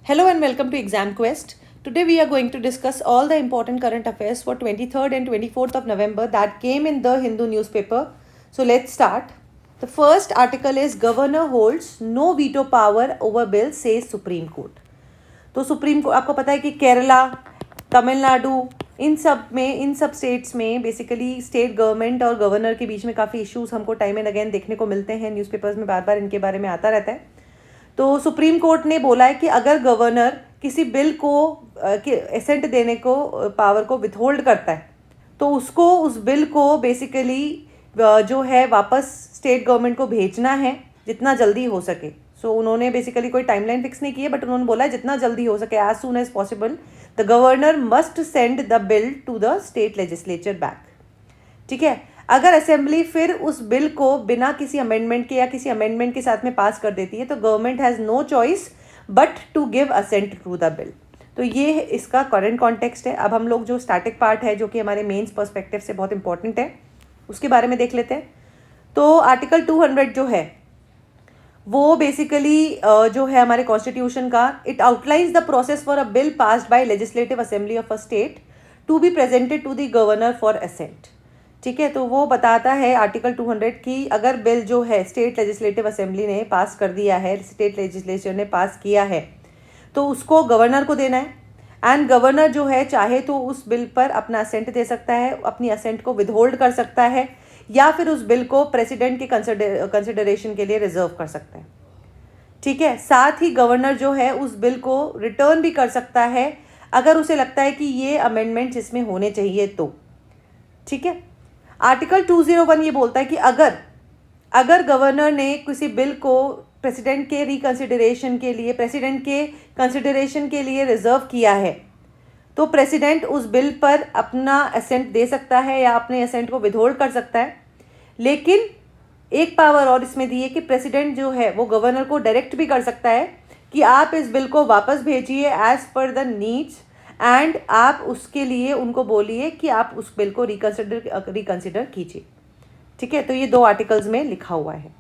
Hello and welcome to Exam Quest. Today we are going to discuss all the important current affairs for 23rd and 24th of November that came in the Hindu newspaper. So let's start. The first article is Governor holds no veto power over bill says Supreme Court. तो supreme court आपको पता है कि केरला, तमिलनाडु इन सब states में basically state government और governor के बीच में काफ़ी इश्यूज हमको टाइम एंड अगेन देखने को मिलते हैं. न्यूज़पेपर्स में बार बार इनके बारे में आता रहता है. तो सुप्रीम कोर्ट ने बोला है कि अगर गवर्नर किसी बिल को एसेंट देने को पावर को विथहोल्ड करता है तो उसको उस बिल को बेसिकली जो है वापस स्टेट गवर्नमेंट को भेजना है जितना जल्दी हो सके. सो उन्होंने बेसिकली कोई टाइमलाइन फिक्स नहीं की है, बट उन्होंने बोला है जितना जल्दी हो सके, as soon as possible the governor must send the bill to the state legislature back. ठीक है. अगर असेंबली फिर उस बिल को बिना किसी अमेंडमेंट के या किसी अमेंडमेंट के साथ में पास कर देती है तो government has no choice but to give assent to the bill. तो ये इसका करंट कॉन्टेक्स्ट है. अब हम लोग जो स्टैटिक पार्ट है जो कि हमारे मेंस पर्सपेक्टिव से बहुत इंपॉर्टेंट है उसके बारे में देख लेते हैं. तो आर्टिकल 200 जो है वो बेसिकली जो है हमारे कॉन्स्टिट्यूशन का, it outlines the process for a bill passed by legislative assembly of a state to be presented to the governor for assent. ठीक है. तो वो बताता है आर्टिकल 200 की अगर बिल जो है स्टेट लेजिस्लेटिव असेंबली ने पास कर दिया है, स्टेट लेजिस्लेचर ने पास किया है, तो उसको गवर्नर को देना है. एंड गवर्नर जो है चाहे तो उस बिल पर अपना असेंट दे सकता है, अपनी असेंट को विदहोल्ड कर सकता है या फिर उस बिल को प्रेसिडेंट के कंसिडरेशन के लिए रिजर्व कर सकता है. ठीक है. साथ ही गवर्नर जो है उस बिल को रिटर्न भी कर सकता है अगर उसे लगता है कि ये अमेंडमेंट्स इसमें होने चाहिए तो. ठीक है. आर्टिकल 201 ये बोलता है कि अगर गवर्नर ने किसी बिल को प्रेसिडेंट के रिकंसिडरेशन के लिए, प्रेसिडेंट के कंसिडरेशन के लिए रिजर्व किया है तो प्रेसिडेंट उस बिल पर अपना असेंट दे सकता है या अपने असेंट को विथहोल्ड कर सकता है. लेकिन एक पावर और इसमें दी है कि प्रेसिडेंट जो है वो गवर्नर को डायरेक्ट भी कर सकता है कि आप इस बिल को वापस भेजिए as per the needs, and आप उसके लिए उनको बोलिए कि आप उस बिल को रिकंसिडर कीजिए. ठीक है. तो ये दो आर्टिकल्स में लिखा हुआ है.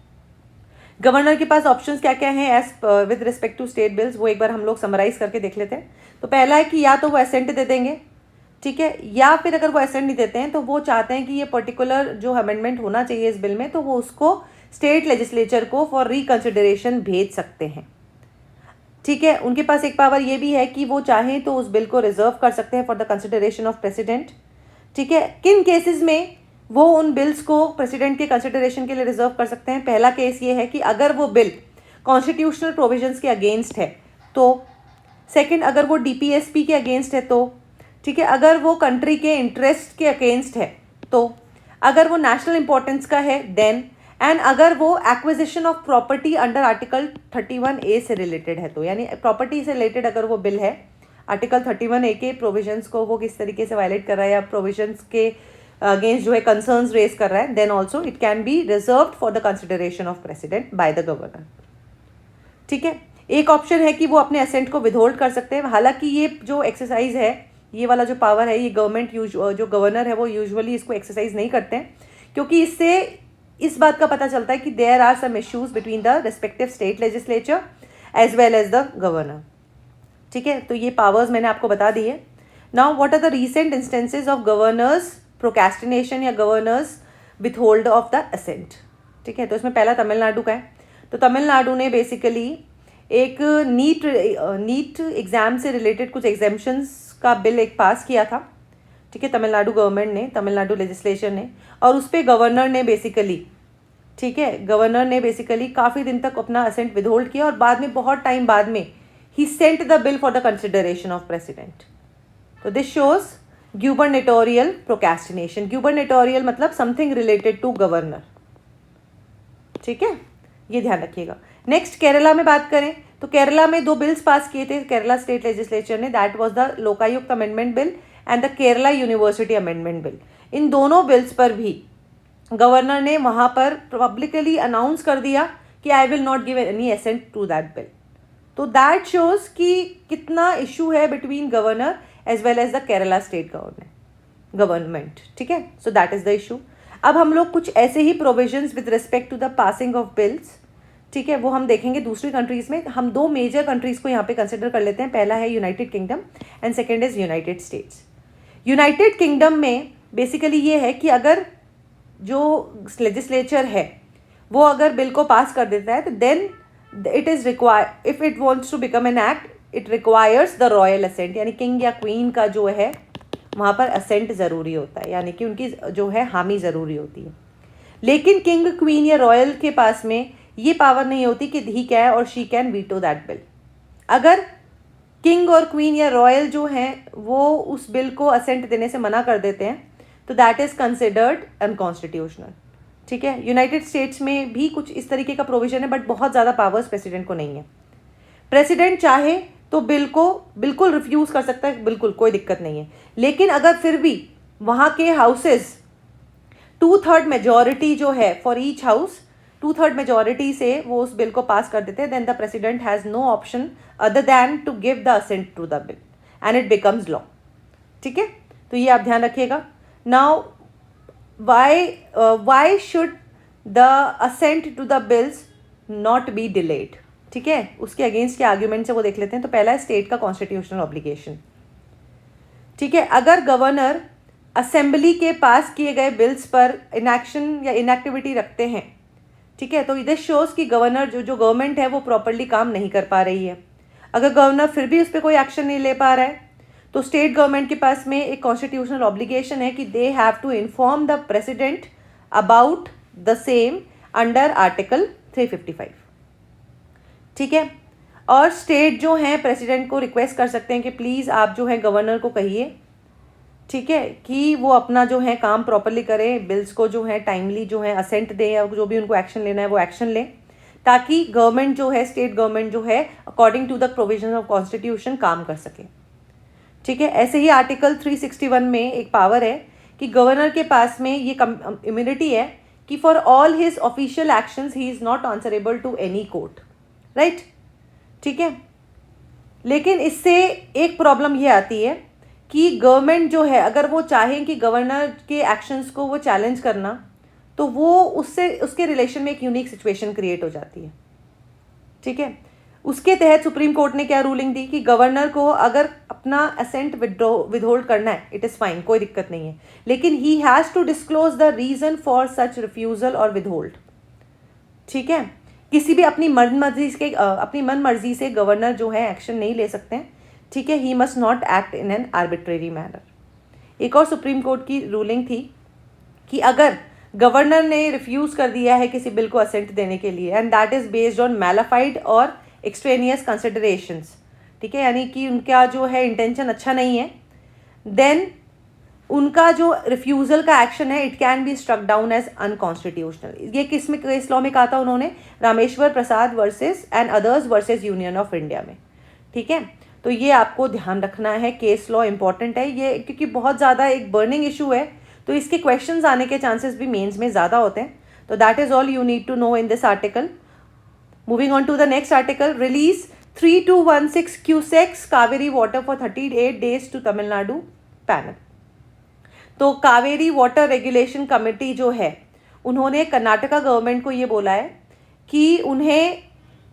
गवर्नर के पास ऑप्शंस क्या क्या हैं as with respect to state bills, वो एक बार हम लोग समराइज करके देख लेते हैं. तो पहला है कि या तो वो असेंट दे देंगे, ठीक है, या फिर अगर वो असेंट नहीं देते हैं तो वो चाहते हैं कि ये पर्टिकुलर जो अमेंडमेंट होना चाहिए इस बिल में तो वो उसको स्टेट लेजिस्लेचर को फॉर रिकंसिडरेशन भेज सकते हैं. ठीक है. उनके पास एक पावर ये भी है कि वो चाहें तो उस बिल को रिजर्व कर सकते हैं for the consideration of president. ठीक है. किन केसेस में वो उन बिल्स को प्रेसिडेंट के कंसिडरेशन के लिए रिजर्व कर सकते हैं? पहला केस ये है कि अगर वो बिल कॉन्स्टिट्यूशनल प्रोविजंस के अगेंस्ट है तो. सेकंड, अगर वो डीपीएसपी के अगेंस्ट है तो. ठीक है. अगर वो कंट्री के इंटरेस्ट के अगेंस्ट है तो. अगर वो नेशनल इंपॉर्टेंस का है देन, एंड अगर वो acquisition of property under article 31A से रिलेटेड है तो, यानी प्रॉपर्टी से रिलेटेड अगर वो बिल है, आर्टिकल 31A के प्रोविजंस को वो किस तरीके से वायलेट कर रहा है या प्रोविजंस के अगेंस्ट जो है कंसर्न्स रेज कर रहा है, then also it can be reserved for the consideration of president by the governor. ठीक है. एक ऑप्शन है कि वो अपने असेंट को विथहोल्ड कर सकते हैं. हालांकि ये जो एक्सरसाइज है, ये वाला जो पावर है, ये गवर्नमेंट जो गवर्नर है वो यूजुअली इसको एक्सरसाइज नहीं करते हैं क्योंकि इससे इस बात का पता चलता है कि there are some issues between the respective state legislature as well as the governor. ठीक है. तो ये पावर्स मैंने आपको बता दी है. Now what are the recent instances of governors procrastination या governors withhold of the assent. ठीक है. तो इसमें पहला तमिलनाडु का है. तो तमिलनाडु ने बेसिकली एक नीट एग्जाम से रिलेटेड कुछ एग्जाम्पशंस का बिल एक पास किया था. ठीक है. तमिलनाडु गवर्नमेंट ने, तमिलनाडु लेजिस्लेचर ने, और उस पर गवर्नर ने बेसिकली, ठीक है, गवर्नर ने बेसिकली काफ़ी दिन तक अपना असेंट विथहोल्ड किया और बाद में बहुत टाइम बाद में ही sent the bill for the consideration of president. तो this shows gubernatorial procrastination. Gubernatorial मतलब समथिंग रिलेटेड टू गवर्नर. ठीक है. ये ध्यान रखिएगा. नेक्स्ट केरला में बात करें तो केरला में दो बिल्स पास किए थे केरला स्टेट लेजिस्लेचर ने. That was the lokayukta amendment bill and the Kerala university amendment bill. इन दोनों बिल्स पर भी गवर्नर ने वहाँ पर पब्लिकली अनाउंस कर दिया कि I will not give any assent to that bill. तो दैट शोज कि कितना इशू है between governor as well as the Kerala state government. ठीक है. So that is the issue. अब हम लोग कुछ ऐसे ही provisions with respect to the passing of bills ठीक है, वो हम देखेंगे दूसरी कंट्रीज़ में। हम दो मेजर कंट्रीज़ को यहाँ पे कंसिडर कर लेते हैं। पहला है United kingdom and second is United states. United kingdom में बेसिकली ये है कि अगर जो लेजिस्लेचर है वो अगर बिल को पास कर देता है तो then it is require, if it wants to become an act it requires the royal assent, यानी किंग या क्वीन का जो है वहाँ पर असेंट ज़रूरी होता है, यानी कि उनकी जो है हामी ज़रूरी होती है। लेकिन किंग, क्वीन या रॉयल के पास में ये पावर नहीं होती कि ही कैन और she can veto that bill. अगर किंग और क्वीन या रॉयल जो हैं वो उस बिल को असेंट देने से मना कर देते हैं तो दैट इज़ कंसिडर्ड अनकॉन्स्टिट्यूशनल। ठीक है, यूनाइटेड स्टेट्स में भी कुछ इस तरीके का प्रोविजन है, बट बहुत ज़्यादा पावर्स प्रेसिडेंट को नहीं है। प्रेसिडेंट चाहे तो बिल को बिल्कुल रिफ्यूज़ कर सकता है, बिल्कुल कोई दिक्कत नहीं है। लेकिन अगर फिर भी वहाँ के हाउसेस 2/3 मेजॉरिटी जो है फॉर ईच हाउस 2/3 मेजॉरिटी से वो उस बिल को पास कर देते हैं, then the president has no option other than to give the assent to the bill and it becomes law. ठीक है, तो ये आप ध्यान रखिएगा। Now why should the assent to the bills not be delayed. ठीक है, उसके अगेंस्ट के आर्ग्यूमेंट्स है वो देख लेते हैं। तो पहला है स्टेट का कॉन्स्टिट्यूशनल ऑब्लिगेशन। ठीक है, अगर गवर्नर असेंबली के पास किए गए बिल्स पर इनएक्शन या इनएक्टिविटी रखते हैं, ठीक है, तो दिस शोज़ कि गवर्नर जो गवर्नमेंट है वो प्रॉपरली काम नहीं कर पा रही है। अगर गवर्नर फिर भी उस पर कोई एक्शन नहीं ले पा रहा है तो स्टेट गवर्नमेंट के पास में एक कॉन्स्टिट्यूशनल ऑब्लिगेशन है कि they have to inform the president about the same under article 355। ठीक है, और स्टेट जो हैं प्रेसिडेंट को रिक्वेस्ट कर सकते हैं कि प्लीज़ आप जो है गवर्नर को कहिए, ठीक है, कि वो अपना जो है काम प्रॉपरली करें, बिल्स को जो है टाइमली जो है असेंट दें या जो भी उनको एक्शन लेना है वो एक्शन लें, ताकि गवर्नमेंट जो है, स्टेट गवर्नमेंट जो है according to the provision of constitution काम कर सके। ठीक है, ऐसे ही आर्टिकल 361 में एक पावर है कि गवर्नर के पास में ये इम्यूनिटी है कि for all his official actions he is not answerable to any court, right. ठीक है, लेकिन इससे एक प्रॉब्लम ये आती है कि गवर्नमेंट जो है अगर वो चाहें कि गवर्नर के एक्शंस को वो चैलेंज करना तो वो उससे उसके रिलेशन में एक यूनिक सिचुएशन क्रिएट हो जाती है। ठीक है, उसके तहत सुप्रीम कोर्ट ने क्या रूलिंग दी कि गवर्नर को अगर अपना असेंट विदहोल्ड करना है इट इज़ फाइन, कोई दिक्कत नहीं है, लेकिन he has to disclose the reason for such refusal और विदहोल्ड। ठीक है, किसी भी अपनी मन मर्जी से गवर्नर जो है एक्शन नहीं ले सकते हैं। ठीक है, he must not act in an arbitrary manner. एक और सुप्रीम कोर्ट की रूलिंग थी कि अगर गवर्नर ने रिफ्यूज़ कर दिया है किसी बिल को असेंट देने के लिए and that is based on malafide और एक्सट्रेनियस कंसिडरेशंस, ठीक है, यानी कि उनका जो है इंटेंशन अच्छा नहीं है, देन उनका जो रिफ्यूज़ल का एक्शन है it can be struck down as unconstitutional. ये किस में केस लॉ में कहा था उन्होंने? Rameshwar Prasad versus and others versus union of India में। ठीक है, तो ये आपको ध्यान रखना है, केस लॉ इंपॉर्टेंट है ये, क्योंकि बहुत ज़्यादा एक बर्निंग इशू है तो इसके क्वेश्चंस आने के चांसेस भी मेंस में ज़्यादा होते हैं। तो that is all you need to know in this article. Moving on to the next article, release 3216 cusecs Kaveri water for 38 days to Tamil Nadu panel. तो कावेरी वाटर रेगुलेशन कमेटी जो है उन्होंने कर्नाटका गवर्नमेंट को ये बोला है कि उन्हें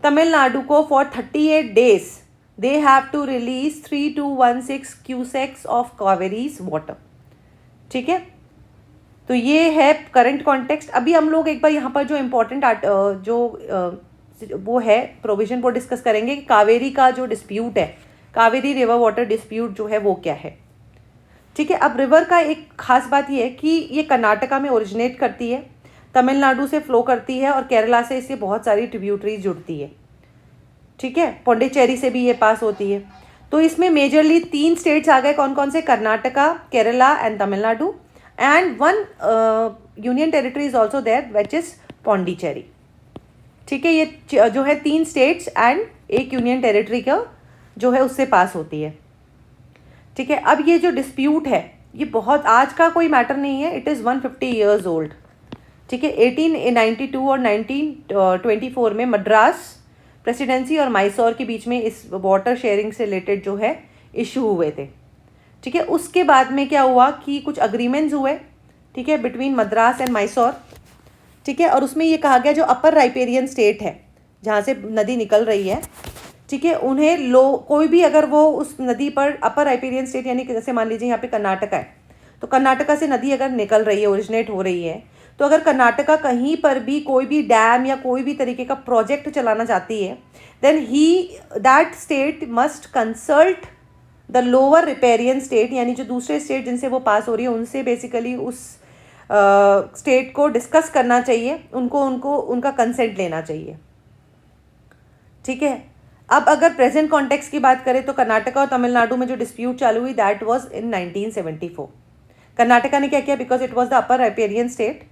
तमिलनाडु को for 38 days they have to release 3216 cusecs of कावेरीज water. ठीक है, तो ये है करंट कॉन्टेक्स्ट। अभी हम लोग एक बार यहाँ पर जो इम्पोर्टेंट वो है प्रोविजन को डिस्कस करेंगे कि कावेरी का जो डिस्प्यूट है, कावेरी रिवर वाटर डिस्प्यूट जो है वो क्या है। ठीक है, अब रिवर का एक खास बात ये है कि ये कर्नाटका में ओरिजिनेट करती है, तमिलनाडु से फ्लो करती है और केरला से इससे बहुत सारी ट्रिब्यूटरीज जुड़ती है। ठीक है, पौंडीचेरी से भी ये पास होती है। तो इसमें मेजरली 3 स्टेट्स आ गए, कौन कौन से? Karnataka, Kerala and Tamil Nadu, and 1 union territory is also there which is Pondicherry. ठीक है, ये जो है 3 स्टेट्स एंड 1 यूनियन टेरिटरी का जो है उससे पास होती है। ठीक है, अब ये जो डिस्प्यूट है ये बहुत आज का कोई मैटर नहीं है, इट इज़ 150 ईयर्स ओल्ड। ठीक है, 1892 और 1924 में मद्रास प्रेसिडेंसी और मैसूर के बीच में इस वाटर शेयरिंग से रिलेटेड जो है इशू हुए थे। ठीक है, उसके बाद में क्या हुआ कि कुछ अग्रीमेंट्स हुए, ठीक है, बिटवीन मद्रास एंड मैसूर। ठीक है, और उसमें ये कहा गया जो अपर राइपेरियन स्टेट है जहाँ से नदी निकल रही है, ठीक है, उन्हें कोई भी अगर वो उस नदी पर अपर राइपेरियन स्टेट यानी कि जैसे मान लीजिए यहाँ पे कर्नाटका है, तो कर्नाटका से नदी अगर निकल रही है, ओरिजिनेट हो रही है, तो अगर कर्नाटका कहीं पर भी कोई भी डैम या कोई भी तरीके का प्रोजेक्ट चलाना चाहती है, then that state must consult the lower riparian state, यानी जो दूसरे स्टेट जिनसे वो पास हो रही है उनसे बेसिकली उस स्टेट को डिस्कस करना चाहिए, उनको उनका कंसेंट लेना चाहिए, ठीक है। अब अगर प्रेजेंट कॉन्टेक्स्ट की बात करें तो कर्नाटका और तमिलनाडु में जो डिस्प्यूट चालू हुई दैट वाज इन 1974। कर्नाटका ने क्या किया, because it was the upper riparian state,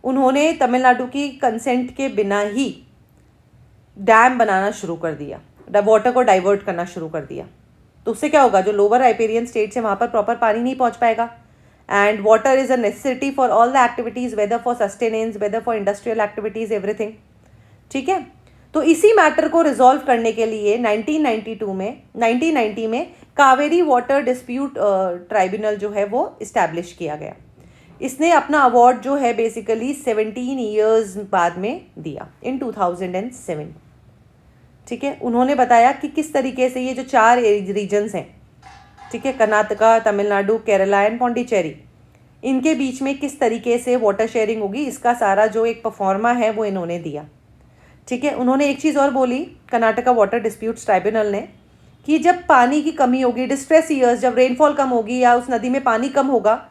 उन्होंने तमिलनाडु की कंसेंट के बिना ही डैम बनाना शुरू कर दिया, वाटर को डाइवर्ट करना शुरू कर दिया। तो उससे क्या होगा, जो लोअर राइपेरियन स्टेट्स है वहाँ पर प्रॉपर पानी नहीं पहुँच पाएगा, and water is a necessity for all the activities, whether for sustenance, whether for industrial activities, everything, ठीक है। तो इसी मैटर को रिजॉल्व करने के लिए 1990 में कावेरी वाटर डिस्प्यूट ट्राइब्यूनल जो है वो इस्टेब्लिश किया गया। इसने अपना अवार्ड जो है बेसिकली 17 ईयर्स बाद में दिया, इन 2007, ठीक है। उन्होंने बताया कि किस तरीके से ये जो 4 रीजन्स हैं, ठीक है, कर्नाटका, तमिलनाडु, केरला एंड पौंडीचेरी, इनके बीच में किस तरीके से वाटर शेयरिंग होगी, इसका सारा जो एक परफॉर्मा है वो इन्होंने दिया, ठीक है। उन्होंने एक चीज़ और बोली कर्नाटका वाटर डिस्प्यूट्स ट्राइब्यूनल ने, कि जब पानी की कमी होगी, डिस्ट्रेस ईयर्स, जब रेनफॉल कम होगी या उस नदी में पानी कम होगा,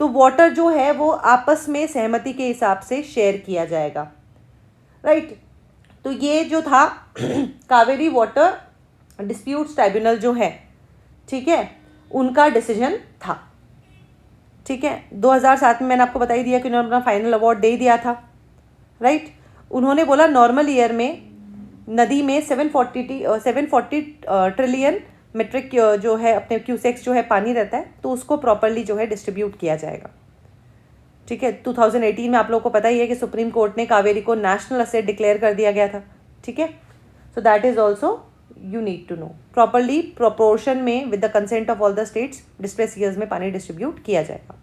तो वाटर जो है वो आपस में सहमति के हिसाब से शेयर किया जाएगा, राइट। तो ये जो था कावेरी वाटर डिस्प्यूट्स ट्राइब्यूनल जो है, ठीक है, उनका डिसीजन था, ठीक है। 2007 में मैंने आपको बता ही दिया कि उन्होंने अपना फाइनल अवार्ड दे दिया था, राइट। उन्होंने बोला नॉर्मल ईयर में नदी में 740 ट्रिलियन मेट्रिक जो है अपने क्यूसेक्स जो है पानी रहता है, तो उसको प्रॉपरली जो है डिस्ट्रीब्यूट किया जाएगा, ठीक है। 2018 में आप लोगों को पता ही है कि सुप्रीम कोर्ट ने कावेरी को नेशनल असेट डिक्लेयर कर दिया गया था, ठीक है। So that is also you need to know properly proportion में with the consent of all the states distress years में पानी डिस्ट्रीब्यूट किया जाएगा।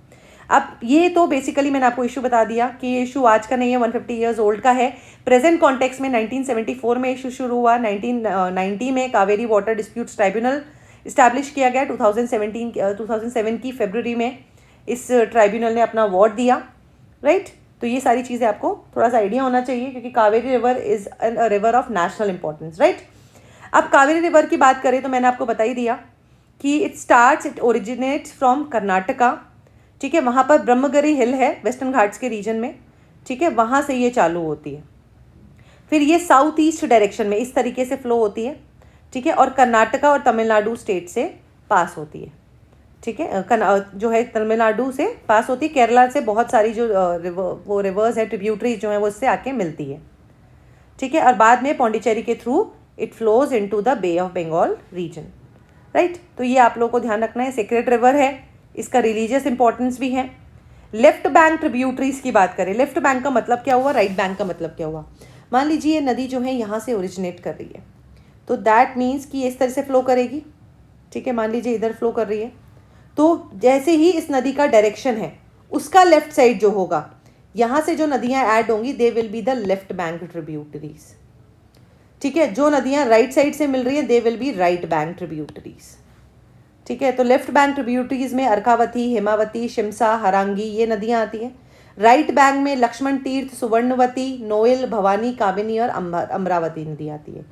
अब ये तो बेसिकली मैंने आपको इशू बता दिया कि ये इशू आज का नहीं है, 150 ईयर्स ओल्ड का है। प्रेजेंट कॉन्टेक्स्ट में 1974 में इशू शुरू हुआ, 1990 में Kaveri water disputes tribunal establish किया गया, 2007 की फरवरी में इस ट्राइब्यूनल ने अपना अवार्ड दिया, राइट। तो ये सारी चीज़ें आपको थोड़ा सा आइडिया होना चाहिए, क्योंकि Kaveri river is a river of national importance, right. अब कावेरी रिवर की बात करें तो मैंने आपको बता ही दिया कि इट ओरिजिनेट्स फ्रॉम कर्नाटका, ठीक है। वहाँ पर ब्रह्मगिरी हिल है वेस्टर्न घाट्स के रीजन में, ठीक है, वहाँ से ये चालू होती है, फिर ये साउथ ईस्ट डायरेक्शन में इस तरीके से फ्लो होती है, ठीक है, और कर्नाटका और तमिलनाडु स्टेट से पास होती है, ठीक है। जो है तमिलनाडु से पास होती है, केरला से बहुत सारी जो वो रिवर्स है, ट्रिब्यूटरीज जो है वो इससे आके मिलती है, ठीक है, और बाद में पौंडीचेरी के through it flows into the Bay of Bengal region, right. तो ये आप लोगों को ध्यान रखना है, सेक्रेट रिवर है, इसका रिलीजियस इंपॉर्टेंस भी है। लेफ्ट बैंक ट्रिब्यूटरीज की बात करें, लेफ्ट बैंक का मतलब क्या हुआ, राइट बैंक का मतलब क्या हुआ। मान लीजिए ये नदी जो है यहाँ से ओरिजिनेट कर रही है, तो दैट मीन्स कि इस तरह से फ्लो करेगी, ठीक है। मान लीजिए इधर फ्लो कर रही है, तो जैसे ही इस नदी का डायरेक्शन है उसका लेफ्ट साइड जो होगा, यहाँ से जो नदियाँ ऐड होंगी दे will be the left bank tributaries, ठीक है। जो नदियाँ राइट साइड से मिल रही है दे will B right bank tributaries, ठीक है। तो लेफ्ट बैंक ट्रिब्यूटरीज में अर्कावती, हेमावती, शिमसा, हरांगी ये नदियाँ आती हैं। राइट बैंक में लक्ष्मण तीर्थ, सुवर्णवती, नोएल, भवानी, कामिनी और अमरावती नदी आती है,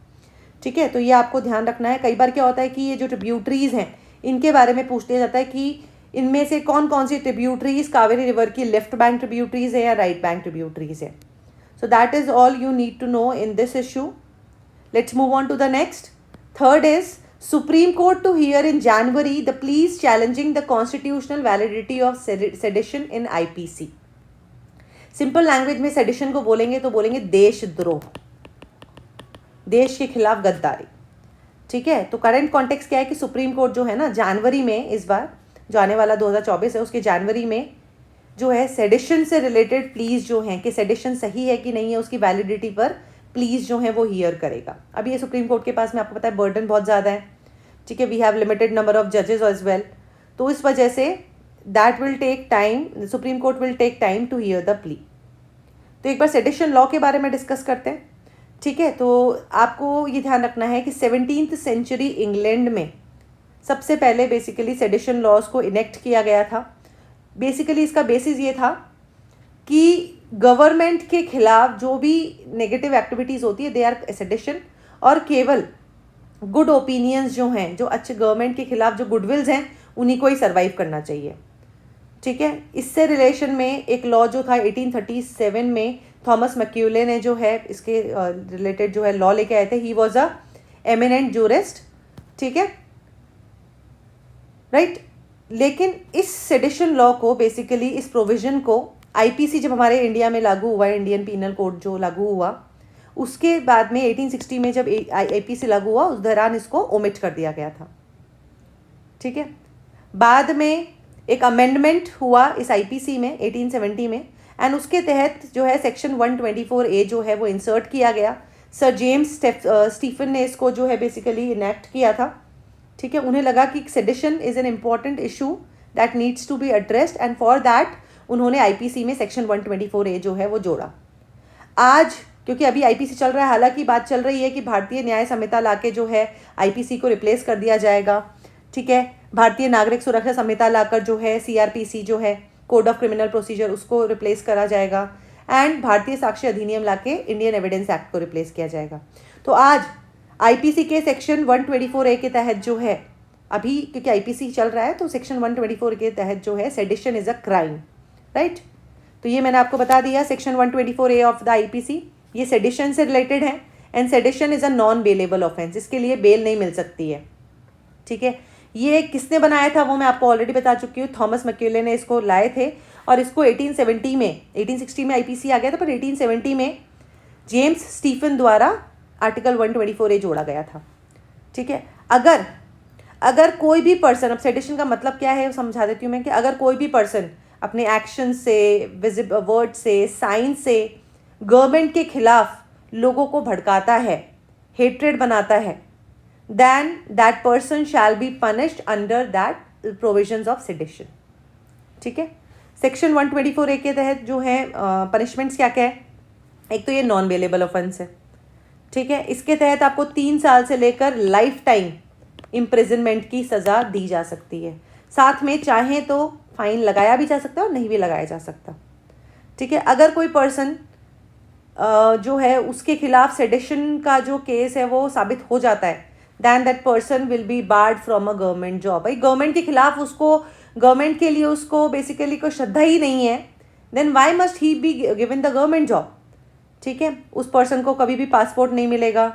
ठीक है। तो ये आपको ध्यान रखना है। कई बार क्या होता है कि ये जो ट्रिब्यूटरीज हैं इनके बारे में पूछ लिया जाता है कि इनमें से कौन कौन सी ट्रिब्यूटरीज कावेरी रिवर की लेफ्ट बैंक ट्रिब्यूटरीज है या राइट बैंक ट्रिब्यूटरीज है। So that is all you need to know in this issue. Let's move on to the next. Third is Supreme Court to hear in January the pleas challenging the constitutional validity of sedition in IPC. Simple language में sedition को बोलेंगे तो बोलेंगे देशद्रोह, देश के खिलाफ गद्दारी, ठीक है। तो करंट कॉन्टेक्स्ट क्या है कि सुप्रीम कोर्ट जो है ना जनवरी में, इस बार जो आने वाला 2024 है उसके जनवरी में जो है सेडिशन से रिलेटेड प्लीज जो हैं कि सेडिशन सही है कि नहीं है उसकी वैलिडिटी पर प्लीज जो है वो हियर करेगा। अब ये सुप्रीम कोर्ट के पास में आपको पता है बर्डन बहुत ज़्यादा है, ठीक है। We have limited number of जजेस एज वेल, तो इस वजह से that will take time, Supreme Court will take time to hear the plea. तो एक बार सेडिशन लॉ के बारे में डिस्कस करते हैं। ठीक है, तो आपको ये ध्यान रखना है कि 17th सेंचुरी इंग्लैंड में सबसे पहले बेसिकली सेडिशन लॉज को इनेक्ट किया गया था। बेसिकली इसका बेसिस ये था कि गवर्नमेंट के खिलाफ जो भी नेगेटिव एक्टिविटीज़ होती है दे आर सेडिशन, और केवल गुड ओपिनियंस जो हैं, जो अच्छे गवर्नमेंट के खिलाफ जो गुडविल्स हैं, उन्हीं को ही सर्वाइव करना चाहिए। ठीक है, इससे रिलेशन में एक लॉ जो था 1837 में थॉमस मैक्यूले ने जो है इसके रिलेटेड जो है लॉ लेके आए थे। He was a eminent jurist. ठीक है, राइट। लेकिन इस सेडिशन लॉ को बेसिकली, इस प्रोविजन को आईपीसी जब हमारे इंडिया में लागू हुआ, इंडियन पीनल कोड जो लागू हुआ, उसके बाद में 1860 में जब आईपीसी लागू हुआ उस दौरान इसको ओमिट कर दिया गया था। ठीक है, बाद में एक अमेंडमेंट हुआ इस आईपीसी में 1870 में, एंड उसके तहत जो है सेक्शन 124A जो है वो इंसर्ट किया गया। सर जेम्स स्टीफन ने इसको जो है बेसिकली इनेक्ट किया था। ठीक है, उन्हें लगा कि sedition is an important issue that needs to be addressed, and for that उन्होंने आईपीसी में सेक्शन 124A जो है वो जोड़ा। आज क्योंकि अभी आईपीसी चल रहा है, हालांकि बात चल रही है कि भारतीय न्याय संहिता लाके जो है आईपीसी को रिप्लेस कर दिया जाएगा। ठीक है, भारतीय नागरिक सुरक्षा संहिता लाकर जो है सीआरपीसी जो है कोड ऑफ क्रिमिनल प्रोसीजर उसको रिप्लेस करा जाएगा, एंड भारतीय साक्ष्य अधिनियम लाके इंडियन एविडेंस एक्ट को रिप्लेस किया जाएगा। तो आज आईपीसी के सेक्शन 124A के तहत जो है, अभी क्योंकि आईपीसी चल रहा है तो सेक्शन 124 के तहत जो है sedition is a crime, right. तो ये मैंने आपको बता दिया section 124A of the IPC, ये सेडिशन से रिलेटेड है, and sedition is a non bailable offence, इसके लिए बेल नहीं मिल सकती है। ठीक है, ये किसने बनाया था वो मैं आपको ऑलरेडी बता चुकी हूँ। थॉमस मैक्यूले ने इसको लाए थे, और इसको 1860 में आईपीसी आ गया था, पर 1870 में जेम्स स्टीफन द्वारा आर्टिकल 124A जोड़ा गया था। ठीक है, अगर कोई भी पर्सन, अब सेडिशन का मतलब क्या है समझा देती हूँ मैं, कि अगर कोई भी पर्सन अपने एक्शन से, वर्ड से, साइन से गवर्नमेंट के खिलाफ लोगों को भड़काता है, हेट्रेड बनाता है, then that person shall be punished under that provisions of sedition। ठीक है, सेक्शन 124A के तहत जो है पनिशमेंट्स क्या क्या है, एक तो ये नॉन बेलेबल ऑफेंस है। ठीक है, इसके तहत आपको 3 साल से लेकर लाइफ टाइम इम्प्रिजनमेंट की सज़ा दी जा सकती है, साथ में चाहे तो फाइन लगाया भी जा सकता है और नहीं भी लगाया जा सकता। ठीक है, अगर कोई पर्सन जो है उसके खिलाफ सेडिशन का जो केस है वो साबित हो जाता है, then that person will be barred from a government job। भाई गवर्नमेंट के खिलाफ उसको, गवर्नमेंट के लिए उसको बेसिकली कोई श्रद्धा ही नहीं है, then why must he be given the government job। ठीक है, उस पर्सन को कभी भी पासपोर्ट नहीं मिलेगा,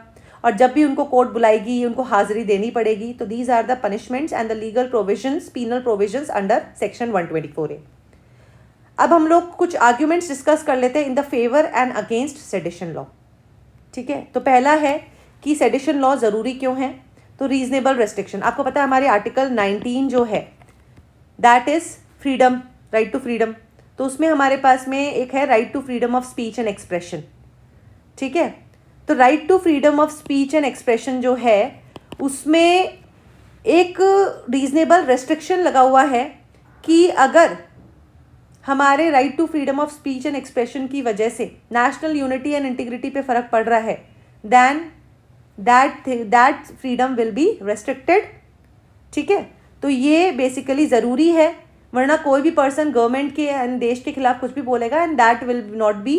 और जब भी उनको कोर्ट बुलाएगी उनको हाजिरी देनी पड़ेगी। तो these are the punishments and the legal provisions, penal provisions under section 124A। अब हम लोग कुछ आर्ग्यूमेंट्स डिस्कस कर लेते हैं in the favour and against sedition law. ठीक है, तो पहला है कि सेडिशन लॉ ज़रूरी क्यों है, तो रीजनेबल रेस्ट्रिक्शन। आपको पता है हमारे आर्टिकल 19 जो है that is freedom, right to freedom, तो उसमें हमारे पास में एक है right to freedom of speech and expression. ठीक है, तो right to freedom of speech and expression जो है उसमें एक रीजनेबल रेस्ट्रिक्शन लगा हुआ है कि अगर हमारे right to freedom of speech and expression की वजह से नेशनल यूनिटी एंड इंटीग्रिटी पे फ़र्क पड़ रहा है, then that freedom will be restricted. ठीक है, तो ये बेसिकली ज़रूरी है, वरना कोई भी पर्सन गवर्नमेंट के एंड देश के खिलाफ कुछ भी बोलेगा, and that will not be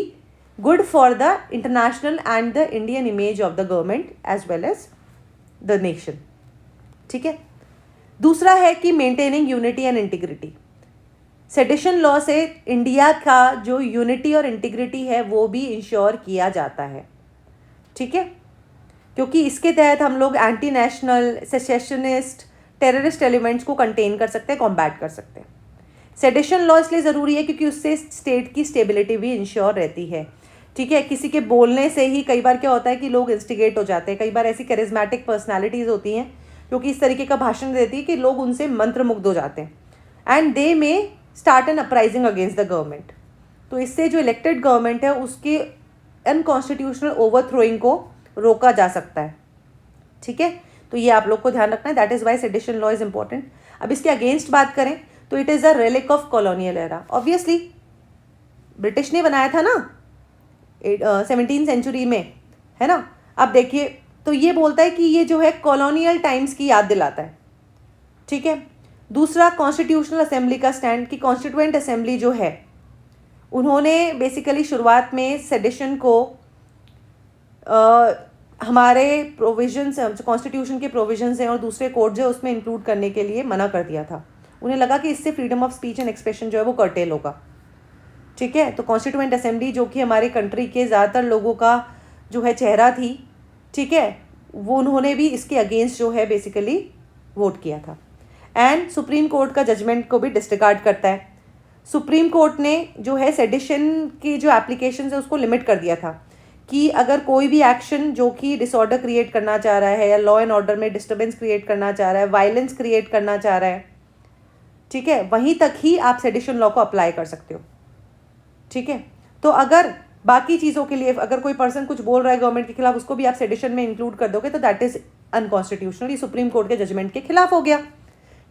good for the international and the Indian image of the government as well as the nation. ठीक है, दूसरा है कि maintaining unity and integrity. Sedition law से इंडिया का जो यूनिटी और इंटीग्रिटी है वो भी इंश्योर किया जाता है। ठीक है, क्योंकि इसके तहत हम लोग anti national, secessionist, terrorist elements को कंटेन कर सकते हैं, कॉम्बैट कर सकते हैं। सेडिशन लॉ इसलिए ज़रूरी है क्योंकि उससे स्टेट की स्टेबिलिटी भी इंश्योर रहती है। ठीक है, किसी के बोलने से ही कई बार क्या होता है कि लोग इंस्टिगेट हो जाते हैं। कई बार ऐसी करिज्मेटिक पर्सनालिटीज़ होती हैं जो कि इस तरीके का भाषण देती है कि लोग उनसे मंत्रमुग्ध हो जाते हैं, एंड दे में start an uprising against the government. तो इससे जो इलेक्टेड गवर्नमेंट है उसकी अनकॉन्स्टिट्यूशनल ओवरथ्रोइंग को रोका जा सकता है। ठीक है, तो ये आप लोग को ध्यान रखना है, that is why sedition law is important. अब इसके अगेंस्ट बात करें तो it is a relic of colonial era. Obviously British ने बनाया था ना 17th सेंचुरी में, है ना। अब देखिए, तो ये बोलता है कि ये जो है कॉलोनियल टाइम्स की याद दिलाता है, ठीक है। दूसरा, कॉन्स्टिट्यूशनल असेंबली का स्टैंड, कि कॉन्स्टिट्यूएंट असेंबली जो है उन्होंने बेसिकली शुरुआत में सेडिशन को हमारे प्रोविजंस, कॉन्स्टिट्यूशन के प्रोविजंस हैं और दूसरे कोड जो है उसमें इंक्लूड करने के लिए मना कर दिया था। उन्हें लगा कि इससे freedom of speech and expression जो है वो कर्टेल होगा, ठीक है। तो कॉन्स्टिट्यूएंट असेंबली जो कि हमारे कंट्री के ज़्यादातर लोगों का जो है चेहरा थी, ठीक है, वो उन्होंने भी इसके अगेंस्ट जो है बेसिकली वोट किया था। एंड सुप्रीम कोर्ट का जजमेंट को भी डिसरिगार्ड करता है। सुप्रीम कोर्ट ने जो है सेडिशन की जो एप्लीकेशन है उसको लिमिट कर दिया था कि अगर कोई भी एक्शन जो कि डिसऑर्डर क्रिएट करना चाह रहा है या लॉ एंड ऑर्डर में डिस्टर्बेंस क्रिएट करना चाह रहा है, वायलेंस क्रिएट करना चाह रहा है, ठीक है, वहीं तक ही आप सेडिशन लॉ को अप्लाई कर सकते हो, ठीक है। तो अगर बाकी चीज़ों के लिए अगर कोई पर्सन कुछ बोल रहा है गवर्नमेंट के खिलाफ, उसको भी आप सेडिशन में इंक्लूड कर दोगे तो दैट इज अनकॉन्स्टिट्यूशनल, ये सुप्रीम कोर्ट के जजमेंट के खिलाफ हो गया,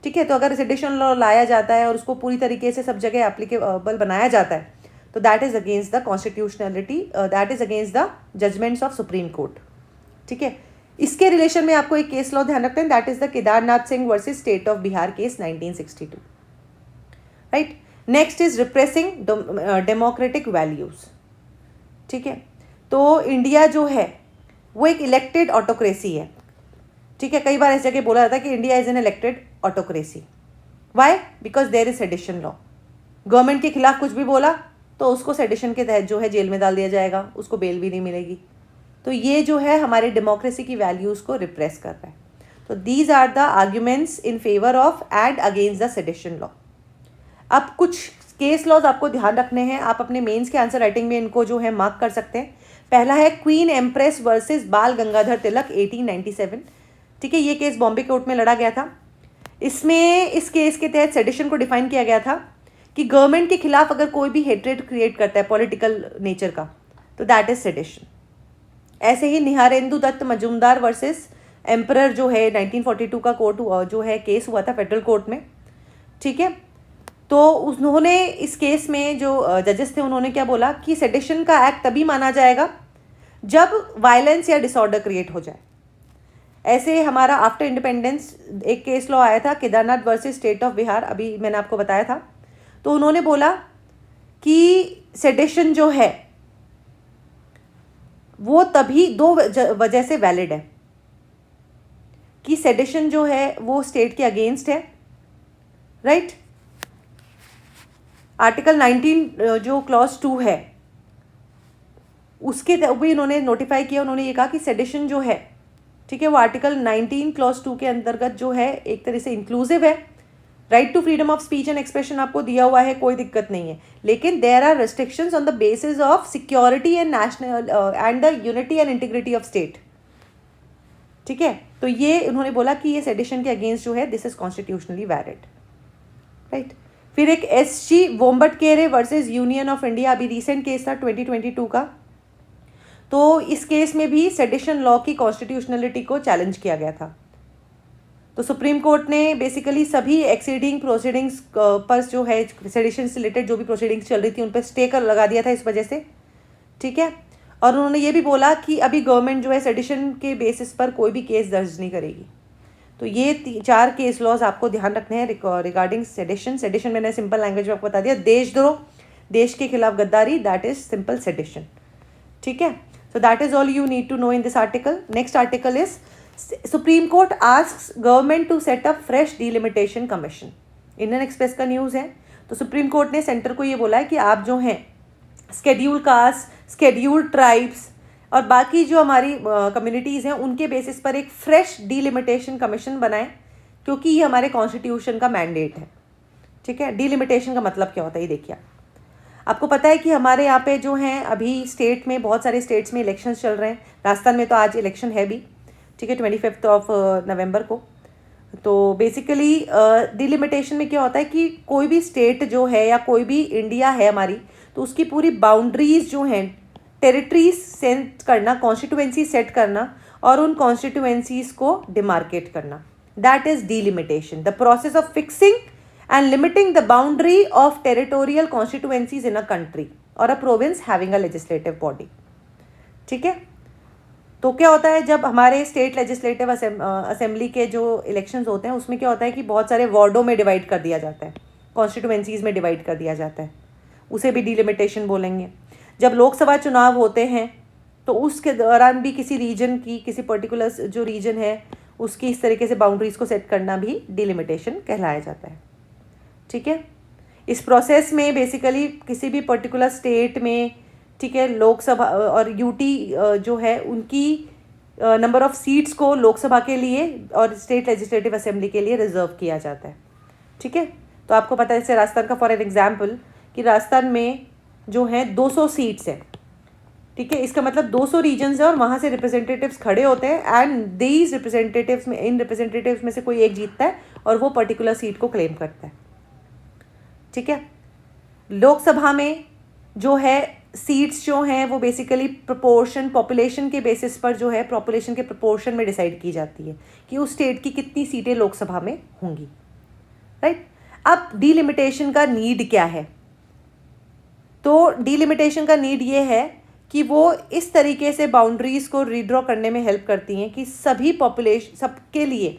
ठीक है। तो अगर सेडिशन लॉ लाया जाता है और उसको पूरी तरीके से सब जगह एप्लीकेबल बनाया जाता है तो that is against the constitutionality, that is against the judgements of supreme court, ठीक है। इसके रिलेशन में आपको एक केस लॉ ध्यान रखते हैं, that is the Kedarnath Singh versus state of Bihar case 1962, right. Next is repressing democratic values, ठीक है। तो इंडिया जो है वो एक इलेक्टेड ऑटोक्रेसी है, ठीक है। कई बार इस जगह बोला जाता है कि India is an elected autocracy. Why? Because there is sedition law. Government के खिलाफ कुछ भी बोला तो उसको सेडिशन के तहत जो है जेल में डाल दिया जाएगा, उसको बेल भी नहीं मिलेगी। तो ये जो है हमारे डेमोक्रेसी की वैल्यूज़ को रिप्रेस कर रहा है। तो these are the arguments in favour of and against the sedition law. अब कुछ केस लॉज आपको ध्यान रखने हैं, आप अपने मेंस के आंसर राइटिंग में इनको जो है मार्क कर सकते हैं। पहला है क्वीन एम्प्रेस वर्सेस बाल गंगाधर तिलक 1897, ठीक है। ये केस बॉम्बे कोर्ट में लड़ा गया था। इसमें इस केस के तहत सेडिशन को डिफाइन किया गया था कि गवर्नमेंट के खिलाफ अगर कोई भी हेट्रेड क्रिएट करता है पॉलिटिकल नेचर का तो दैट इज सेडिशन। ऐसे ही निहारेंदु दत्त मजूमदार वर्सेस एम्परर जो है 1942 का कोर्ट जो है केस हुआ था फेडरल कोर्ट में, ठीक है। तो उन्होंने इस केस में जो जजेस थे उन्होंने क्या बोला कि सेडिशन का एक्ट तभी माना जाएगा जब वायलेंस या डिसऑर्डर क्रिएट हो जाए। ऐसे हमारा आफ्टर इंडिपेंडेंस एक केस लॉ आया था Kedarnath versus state of Bihar, अभी मैंने आपको बताया था। तो उन्होंने बोला कि सेडिशन जो है वो तभी दो वजह से वैलिड है कि सेडिशन जो है वो स्टेट के अगेंस्ट है, राइट। आर्टिकल 19 जो क्लॉज 2 है उसके भी उन्होंने नोटिफाई किया। उन्होंने ये कहा कि सेडिशन जो है, ठीक है, वो आर्टिकल 19 क्लॉज 2 के अंतर्गत जो है एक तरह से इंक्लूसिव है। Right to freedom of speech and expression आपको दिया हुआ है, कोई दिक्कत नहीं है, लेकिन there are restrictions on the basis of security and national and the unity and integrity of state, ठीक है। तो ये उन्होंने बोला कि ये सेडिशन के अगेंस्ट जो है this is constitutionally valid, right. फिर एक SG Vombatkere versus union of India, अभी रिसेंट केस था 2022 का। तो इस केस में भी सेडिशन लॉ की कॉन्स्टिट्यूशनलिटी को चैलेंज किया गया था। तो सुप्रीम कोर्ट ने बेसिकली सभी एक्सीडिंग प्रोसीडिंग्स पर जो है सेडिशन से रिलेटेड जो भी प्रोसीडिंग्स चल रही थी उन पर स्टे कर लगा दिया था इस वजह से, ठीक है। और उन्होंने ये भी बोला कि अभी गवर्नमेंट जो है सेडिशन के बेसिस पर कोई भी केस दर्ज नहीं करेगी। तो ये 4 केस लॉज आपको ध्यान रखने हैं रिगार्डिंग सेडिशन। सेडिशन मैंने सिंपल लैंग्वेज में आपको बता दिया, देशद्रोह, देश के खिलाफ गद्दारी, दैट इज सिंपल सेडिशन, ठीक है। So that is all you need to know in this article. Next article is Supreme Court asks government to set up fresh delimitation commission. Indian Express का न्यूज़ है। तो supreme court ने centre को ये बोला है कि आप जो हैं स्केड्यूल कास्ट, स्केड्यूल्ड ट्राइब्स और बाकी जो हमारी कम्युनिटीज़ हैं उनके बेसिस पर एक फ्रेश डिलिमिटेशन कमीशन बनाएं, क्योंकि ये हमारे कॉन्स्टिट्यूशन का मैंडेट है, ठीक है। डिलिमिटेशन का मतलब क्या होता है ये देखिए। आपको पता है कि हमारे यहाँ पे जो हैं अभी स्टेट में बहुत सारे स्टेट्स में इलेक्शंस चल रहे हैं। राजस्थान में तो आज इलेक्शन है भी, ठीक है, 25 ऑफ नवंबर को। तो बेसिकली डिलिमिटेशन में क्या होता है कि कोई भी स्टेट जो है या कोई भी इंडिया है हमारी, तो उसकी पूरी बाउंड्रीज जो हैं, टेरिटरीज सेट करना, कॉन्स्टिट्यूएंसी सेट करना और उन कॉन्स्टिट्यूएंसीज को डिमार्केट करना, that is delimitation, the process of fixing and limiting the boundary of territorial constituencies in a country or a province having a legislative body, ठीक है। तो क्या होता है, जब हमारे स्टेट लेजिस्लेटिव असेंबली के जो इलेक्शंस होते हैं उसमें क्या होता है कि बहुत सारे वार्डों में डिवाइड कर दिया जाता है, कॉन्स्टिट्यूएंसीज में डिवाइड कर दिया जाता है, उसे भी डिलिमिटेशन बोलेंगे। जब लोकसभा चुनाव होते हैं तो उसके दौरान भी किसी रीजन की, किसी पर्टिकुलर जो रीजन है उसकी इस तरीके से बाउंड्रीज को सेट करना भी डिलिमिटेशन कहलाया जाता है। ठीक है, इस प्रोसेस में बेसिकली किसी भी पर्टिकुलर स्टेट में, ठीक है, लोकसभा और यूटी जो है उनकी नंबर ऑफ सीट्स को लोकसभा के लिए और स्टेट लेजिस्लेटिव असेंबली के लिए रिजर्व किया जाता है। ठीक है, तो आपको पता है जैसे राजस्थान का फॉर एन एग्जाम्पल कि राजस्थान में जो है 200 सीट्स हैं। ठीक है, इसका मतलब 200 रीजन्स है और वहाँ से रिप्रेजेंटेटिव्स खड़े होते हैं एंड दीज रिप्रेजेंटेटिव्स में, इन रिप्रेजेंटेटिव्स में से कोई एक जीतता है और वो पर्टिकुलर सीट को क्लेम करता है। ठीक है, लोकसभा में जो है सीट्स जो हैं वो बेसिकली प्रोपोर्शन, पॉपुलेशन के बेसिस पर जो है पॉपुलेशन के प्रोपोर्शन में डिसाइड की जाती है कि उस स्टेट की कितनी सीटें लोकसभा में होंगी। राइट, अब डिलिमिटेशन का नीड क्या है? तो डिलिमिटेशन का नीड ये है कि वो इस तरीके से बाउंड्रीज को रीड्रॉ करने में हेल्प करती हैं कि सभी पॉपुलेशन, सबके लिए,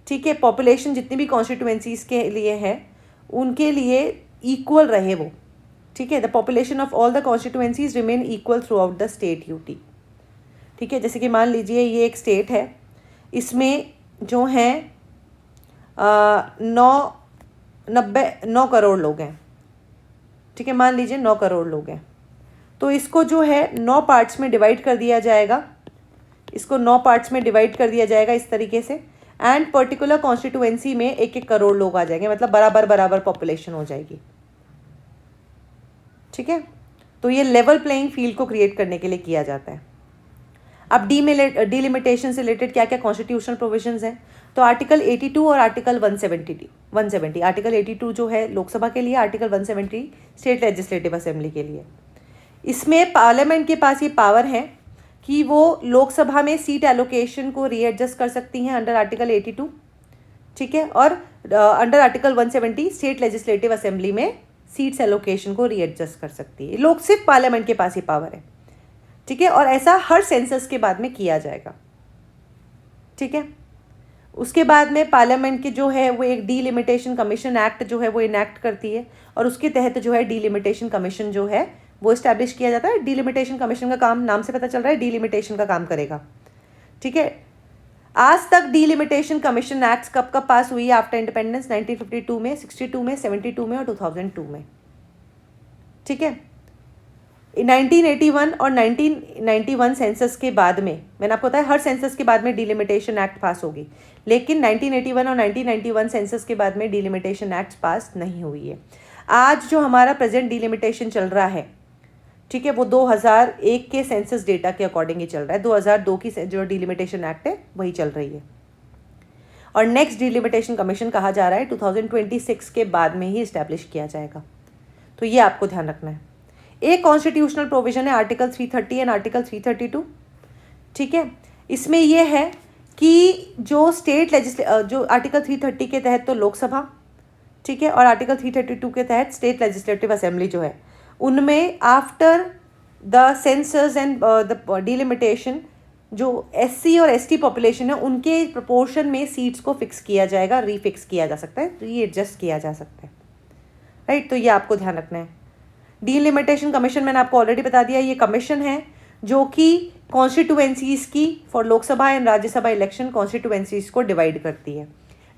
ठीक है, पॉपुलेशन जितनी भी कॉन्स्टिट्यूएंसीज के लिए है उनके लिए इक्वल रहे वो। ठीक है, the population of all the constituencies remain equal through out the state UT. ठीक है, जैसे कि मान लीजिए ये एक स्टेट है, इसमें जो हैं 9 करोड़ लोग हैं। ठीक है, मान लीजिए 9 करोड़ लोग हैं, तो इसको जो है 9 पार्ट्स में डिवाइड कर दिया जाएगा, इसको 9 पार्ट्स में डिवाइड कर दिया जाएगा इस तरीके से, एंड पर्टिकुलर कॉन्स्टिट्यूएंसी में 1-1 करोड़ लोग आ जाएंगे, मतलब बराबर बराबर पॉपुलेशन हो जाएगी। ठीक है, तो ये लेवल प्लेइंग फील्ड को क्रिएट करने के लिए किया जाता है। अब डिलिमिटेशन से रिलेटेड क्या क्या कॉन्स्टिट्यूशनल प्रोविजंस हैं? तो आर्टिकल 82 और आर्टिकल 170 आर्टिकल 82 जो है लोकसभा के लिए, आर्टिकल 170 स्टेट लेजिस्लेटिव असेंबली के लिए। इसमें पार्लियामेंट के पास ये पावर है कि वो लोकसभा में सीट एलोकेशन को रीएडजस्ट कर सकती हैं अंडर आर्टिकल 82। ठीक है, और under article 170 state legislative assembly में सीट्स एलोकेशन को रीएडजस्ट कर सकती है। लोग, सिर्फ पार्लियामेंट के पास ही पावर है। ठीक है, और ऐसा हर सेंसस के बाद में किया जाएगा। ठीक है, उसके बाद में पार्लियामेंट के जो है वो एक डीलिमिटेशन कमीशन एक्ट जो है वो इनैक्ट करती है और उसके तहत जो है डीलिमिटेशन कमीशन जो है वो इस्टेब्लिश किया जाता है। डीलिमिटेशन कमीशन का काम नाम से पता चल रहा है, डीलिमिटेशन का काम करेगा। ठीक है, आज तक डीलिमिटेशन कमीशन एक्ट्स कब कब पास हुई है आफ्टर इंडिपेंडेंस? 1952 में, 62 में, 72 में और 2002 में। ठीक है, 1981 और 1991 सेंसस के बाद में, मैंने आपको बताया हर सेंसस के बाद में डीलिमिटेशन एक्ट पास होगी, लेकिन 1981 और 1991 सेंसस के बाद में डीलिमिटेशन एक्ट पास नहीं हुई है। आज जो हमारा प्रेजेंट डीलिमिटेशन चल रहा है, ठीक है, वो 2001 के सेंसस डेटा के अकॉर्डिंग ही चल रहा है। 2002 की जो डीलिमिटेशन एक्ट है वही चल रही है और नेक्स्ट डीलिमिटेशन कमीशन कहा जा रहा है 2026 के बाद में ही इस्टेब्लिश किया जाएगा। तो ये आपको ध्यान रखना है। एक कॉन्स्टिट्यूशनल प्रोविजन है आर्टिकल 330 एंड आर्टिकल 332। ठीक है, इसमें यह है कि जो जो आर्टिकल 330 के तहत तो लोकसभा, ठीक है, और आर्टिकल 332 के तहत स्टेट लेजिस्लेटिव असेंबली जो है, उनमें after the census and the delimitation जो एससी और एसटी पॉपुलेशन है उनके प्रोपोर्शन में सीट्स को फिक्स किया जाएगा, रीफिक्स किया जा सकता है, रीएडजस्ट किया जा सकता है। राइट, तो ये आपको ध्यान रखना है। डिलिमिटेशन कमीशन मैंने आपको ऑलरेडी बता दिया, ये कमीशन है जो कि कॉन्स्टिट्यूएंसीज की for Lok Sabha and Rajya Sabha election constituencies को डिवाइड करती है।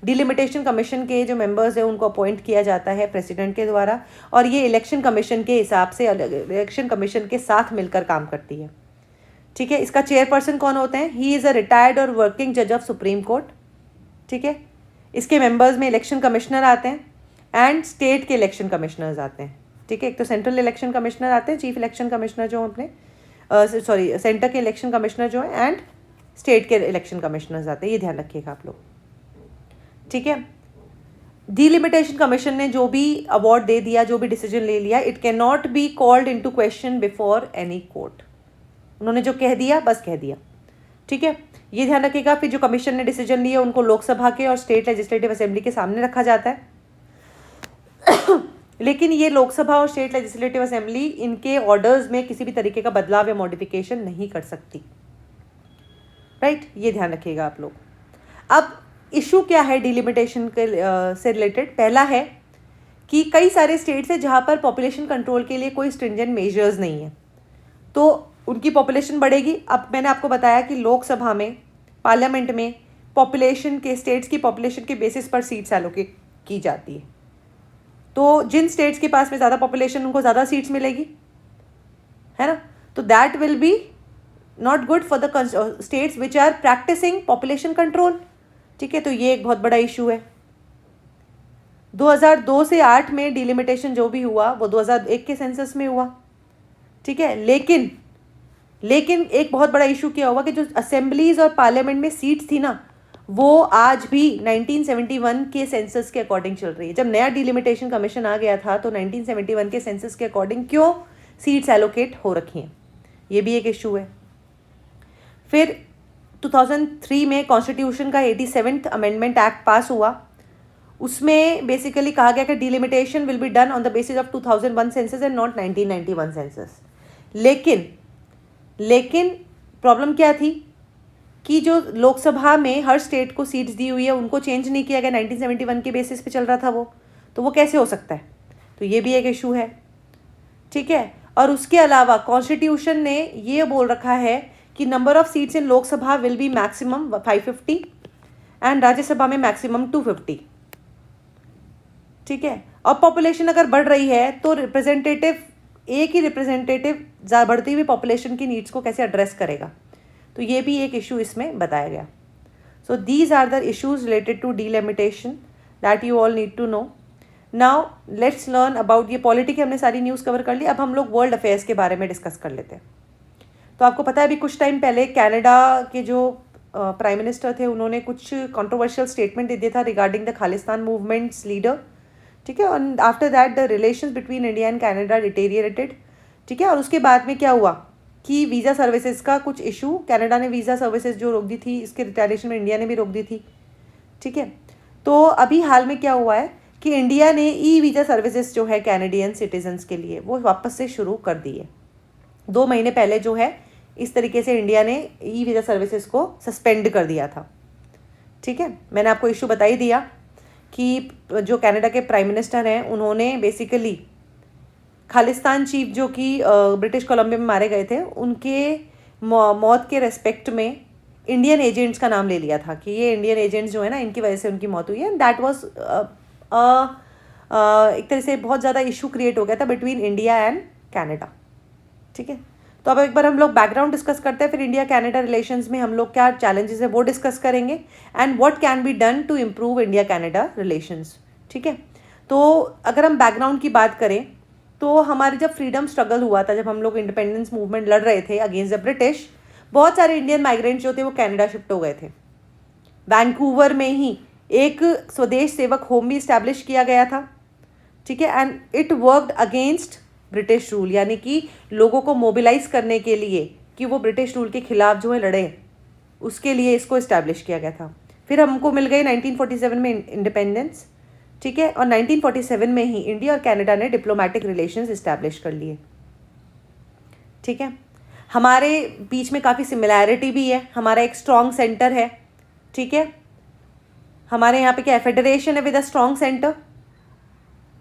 डिलिमिटेशन कमीशन के जो मेंबर्स हैं उनको अपॉइंट किया जाता है प्रेसिडेंट के द्वारा और ये इलेक्शन कमीशन के हिसाब से इलेक्शन कमीशन के साथ मिलकर काम करती है। ठीक है, इसका चेयरपर्सन कौन होते हैं? ही इज़ अ रिटायर्ड और वर्किंग जज ऑफ सुप्रीम कोर्ट। ठीक है, इसके मेंबर्स में इलेक्शन कमिश्नर आते हैं एंड स्टेट के इलेक्शन कमिश्नर्स आते हैं। ठीक है, एक तो सेंट्रल इलेक्शन कमिश्नर आते हैं, चीफ इलेक्शन कमिश्नर जो अपने सेंटर के इलेक्शन कमिश्नर जो है एंड स्टेट के इलेक्शन कमिश्नर्स आते हैं, ये ध्यान रखिएगा आप लोग। ठीक है, डिलिमिटेशन कमीशन ने जो भी अवार्ड दे दिया, जो भी डिसीजन ले लिया, it can not be called into question before any court. उन्होंने जो कह दिया बस कह दिया। ठीक है, ये ध्यान रखिएगा। फिर जो कमीशन ने डिसीजन लिया उनको लोकसभा के और स्टेट लेजिस्लेटिव असेंबली के सामने रखा जाता है लेकिन ये लोकसभा और स्टेट लेजिस्लेटिव असेंबली इनके ऑर्डर्स में किसी भी तरीके का बदलाव या मॉडिफिकेशन नहीं कर सकती। राइट, ये ध्यान रखिएगा आप लोग। अब इशू क्या है डिलिमिटेशन के से रिलेटेड? पहला है कि कई सारे स्टेट्स हैं जहाँ पर पॉपुलेशन कंट्रोल के लिए कोई स्ट्रिंजेंट मेजर्स नहीं है, तो उनकी पॉपुलेशन बढ़ेगी। अब मैंने आपको बताया कि लोकसभा में, पार्लियामेंट में पॉपुलेशन के, स्टेट्स की पॉपुलेशन के बेसिस पर सीट्स एलोकेट की जाती है। तो जिन स्टेट्स के पास में ज़्यादा पॉपुलेशन, उनको ज़्यादा सीट्स मिलेगी, है ना। तो that will be not good for the states which are practising population control. ठीक है, तो ये एक बहुत बड़ा इशू है। 2002 से 8 में डिलिमिटेशन जो भी हुआ वो 2001 के सेंसस में हुआ। ठीक है, लेकिन एक बहुत बड़ा इशू क्या हुआ कि जो असेंबलीज और पार्लियामेंट में सीट्स थी ना, वो आज भी 1971 के सेंसस के अकॉर्डिंग चल रही है। जब नया डिलिमिटेशन कमीशन आ गया था तो 1971 के सेंसस के अकॉर्डिंग क्यों सीट्स एलोकेट हो रखी हैं, ये भी एक इशू है। फिर 2003 में कॉन्स्टिट्यूशन का 87th अमेंडमेंट एक्ट पास हुआ। उसमें बेसिकली कहा गया कि delimitation will be done on the basis of 2001 census and not 1991 census. लेकिन प्रॉब्लम क्या थी कि जो लोकसभा में हर स्टेट को सीट्स दी हुई है उनको चेंज नहीं किया गया, 1971 के बेसिस पे चल रहा था वो, तो वो कैसे हो सकता है? तो ये भी एक इशू है। ठीक है, और उसके अलावा कॉन्स्टिट्यूशन ने ये बोल रखा है कि number of seats in Lok Sabha will be maximum 550 and Rajya Sabha में मैक्सिमम 250। ठीक है, और पॉपुलेशन अगर बढ़ रही है तो एक ही रिप्रेजेंटेटिव बढ़ती हुई पॉपुलेशन की नीड्स को कैसे एड्रेस करेगा, तो ये भी एक इशू इसमें बताया गया। So these are the issues related to delimitation that you all need to know. Now let's learn about, ये पॉलिटी की हमने सारी न्यूज़ कवर कर ली। अब हम लोग वर्ल्ड अफेयर्स के बारे में डिस्कस कर लेते हैं। तो आपको पता है अभी कुछ टाइम पहले कनाडा के जो प्राइम मिनिस्टर थे उन्होंने कुछ कंट्रोवर्शियल स्टेटमेंट दे दिया था regarding the Khalistan movements leader. ठीक है, और after that the relations between India and Canada deteriorated. ठीक है, और उसके बाद में क्या हुआ कि वीज़ा सर्विसेज का कुछ इशू, कनाडा ने वीज़ा सर्विसेज जो रोक दी थी, इसके रिटेलिएशन में इंडिया ने भी रोक दी थी। ठीक है, तो अभी हाल में क्या हुआ है कि इंडिया ने ई वीज़ा सर्विसेज जो है कैनेडियन सिटीजन्स के लिए वो वापस से शुरू कर दी है। 2 महीने पहले जो है इस तरीके से इंडिया ने ई वीज़ा सर्विसेज को सस्पेंड कर दिया था। ठीक है, मैंने आपको इशू बता ही दिया कि जो कनाडा के प्राइम मिनिस्टर हैं उन्होंने बेसिकली खालिस्तान चीफ जो कि ब्रिटिश कोलंबिया में मारे गए थे, उनके मौत के रेस्पेक्ट में इंडियन एजेंट्स का नाम ले लिया था कि ये इंडियन एजेंट्स जो है ना, इनकी वजह से उनकी मौत हुई है। एंड दैट वाज एक तरह से बहुत ज़्यादा इशू क्रिएट हो गया था बिटवीन इंडिया एंड कनाडा। ठीक है, तो अब एक बार हम लोग बैकग्राउंड डिस्कस करते हैं, फिर इंडिया कनाडा रिलेशंस में हम लोग क्या चैलेंजेस है वो डिस्कस करेंगे and what can be done to improve India Canada relations. ठीक है, तो अगर हम बैकग्राउंड की बात करें तो हमारे जब फ्रीडम स्ट्रगल हुआ था, जब हम लोग इंडिपेंडेंस मूवमेंट लड़ रहे थे अगेंस्ट द ब्रिटिश, बहुत सारे इंडियन माइग्रेंट्स जो थे वो कनाडा शिफ्ट हो गए थे। वैंकूवर में ही एक स्वदेश सेवक होम भी इस्टेब्लिश किया गया था। ठीक है, and it worked against British rule, यानी कि लोगों को मोबिलाइज करने के लिए कि वो ब्रिटिश रूल के खिलाफ जो है लड़े, उसके लिए इसको इस्टेब्लिश किया गया था। फिर हमको मिल गई 1947 में इंडिपेंडेंस। ठीक है, और 1947 में ही इंडिया और कनाडा ने डिप्लोमेटिक रिलेशंस इस्टेब्लिश कर लिए। ठीक है, हमारे बीच में काफ़ी सिमिलैरिटी भी है, हमारा एक स्ट्रॉन्ग सेंटर है। ठीक है, हमारे यहाँ पे क्या है, फेडरेशन है विद अ स्ट्रॉन्ग सेंटर।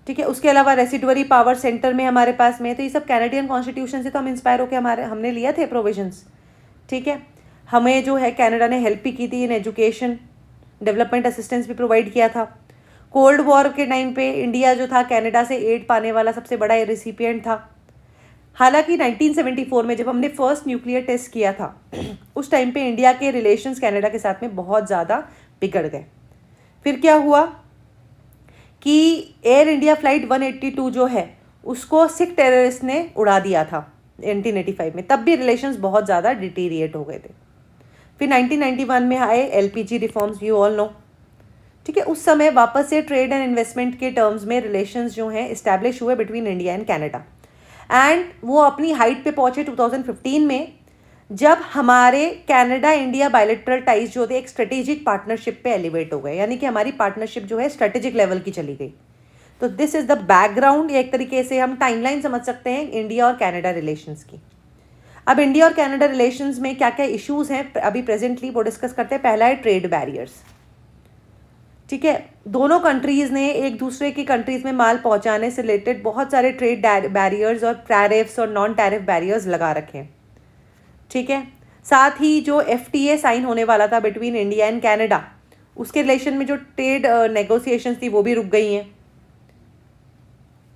ठीक है, उसके अलावा रेसिडुअरी पावर सेंटर में हमारे पास में है। तो ये सब कैनेडियन कॉन्स्टिट्यूशन से तो हम इंस्पायर होकर हमने लिया थे प्रोविजंस। ठीक है, हमें जो है कनाडा ने हेल्प भी की थी इन एजुकेशन, डेवलपमेंट असिस्टेंस भी प्रोवाइड किया था। कोल्ड वॉर के टाइम पे इंडिया जो था कनाडा से एड पाने वाला सबसे बड़ा रिसिपिएंट था। हालांकि 1974 में जब हमने फर्स्ट न्यूक्लियर टेस्ट किया था उस टाइम पे इंडिया के रिलेशंस कनाडा के साथ में बहुत ज़्यादा बिगड़ गए। फिर क्या हुआ कि एयर इंडिया फ्लाइट 182 जो है उसको सिख टेररिस्ट ने उड़ा दिया था 1985 में, तब भी रिलेशंस बहुत ज़्यादा डिटीरिएट हो गए थे। फिर 1991 में आए LPG reforms, you all know. ठीक है, उस समय वापस से ट्रेड एंड इन्वेस्टमेंट के टर्म्स में रिलेशंस जो हैं इस्टेब्लिश हुए between India and Canada, and वो अपनी हाइट पे पहुंचे 2015 में, जब हमारे कनाडा इंडिया बायलैटरल टाइज जो थे एक स्ट्रेटेजिक पार्टनरशिप पे एलिवेट हो गए, यानी कि हमारी पार्टनरशिप जो है स्ट्रेटेजिक लेवल की चली गई। तो दिस इज़ द बैकग्राउंड, एक तरीके से हम टाइमलाइन समझ सकते हैं इंडिया और कनाडा रिलेशंस की। अब इंडिया और कनाडा रिलेशंस में क्या क्या इश्यूज हैं अभी प्रेजेंटली वो डिस्कस करते हैं। पहला है ट्रेड बैरियर्स। ठीक है, दोनों कंट्रीज़ ने एक दूसरे की कंट्रीज़ में माल पहुंचाने से रिलेटेड बहुत सारे ट्रेड बैरियर्स और टैरिफ्स और नॉन टैरिफ बैरियर्स लगा रखे हैं। ठीक है, साथ ही जो FTA साइन होने वाला था बिटवीन इंडिया एंड कनाडा, उसके रिलेशन में जो ट्रेड नेगोशिएशंस थी वो भी रुक गई हैं।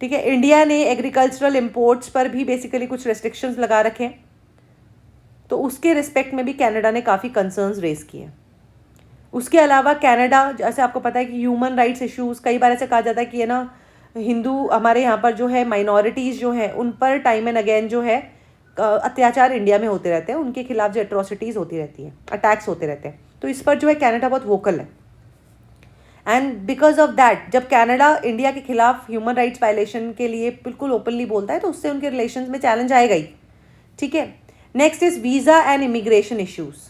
ठीक है, इंडिया ने एग्रीकल्चरल इंपोर्ट्स पर भी बेसिकली कुछ रेस्ट्रिक्शंस लगा रखे हैं, तो उसके रिस्पेक्ट में भी कनाडा ने काफ़ी कंसर्न्स रेज किए। उसके अलावा कनाडा, जैसे आपको पता है कि ह्यूमन राइट्स इश्यूज़, कई बार ऐसे कहा जाता है कि है ना, हिंदू हमारे यहाँ पर जो है माइनॉरिटीज़ जो है उन पर टाइम एंड अगेन जो है अत्याचार इंडिया में होते रहते हैं, उनके खिलाफ जो एट्रोसिटीज़ होती रहती हैं, अटैक्स होते रहते हैं, तो इस पर जो है कनाडा बहुत वोकल है। एंड बिकॉज ऑफ दैट जब कनाडा इंडिया के खिलाफ ह्यूमन राइट्स वायलेशन के लिए बिल्कुल ओपनली बोलता है तो उससे उनके रिलेशंस में चैलेंज आएगा ही। ठीक है, next is visa and immigration issues.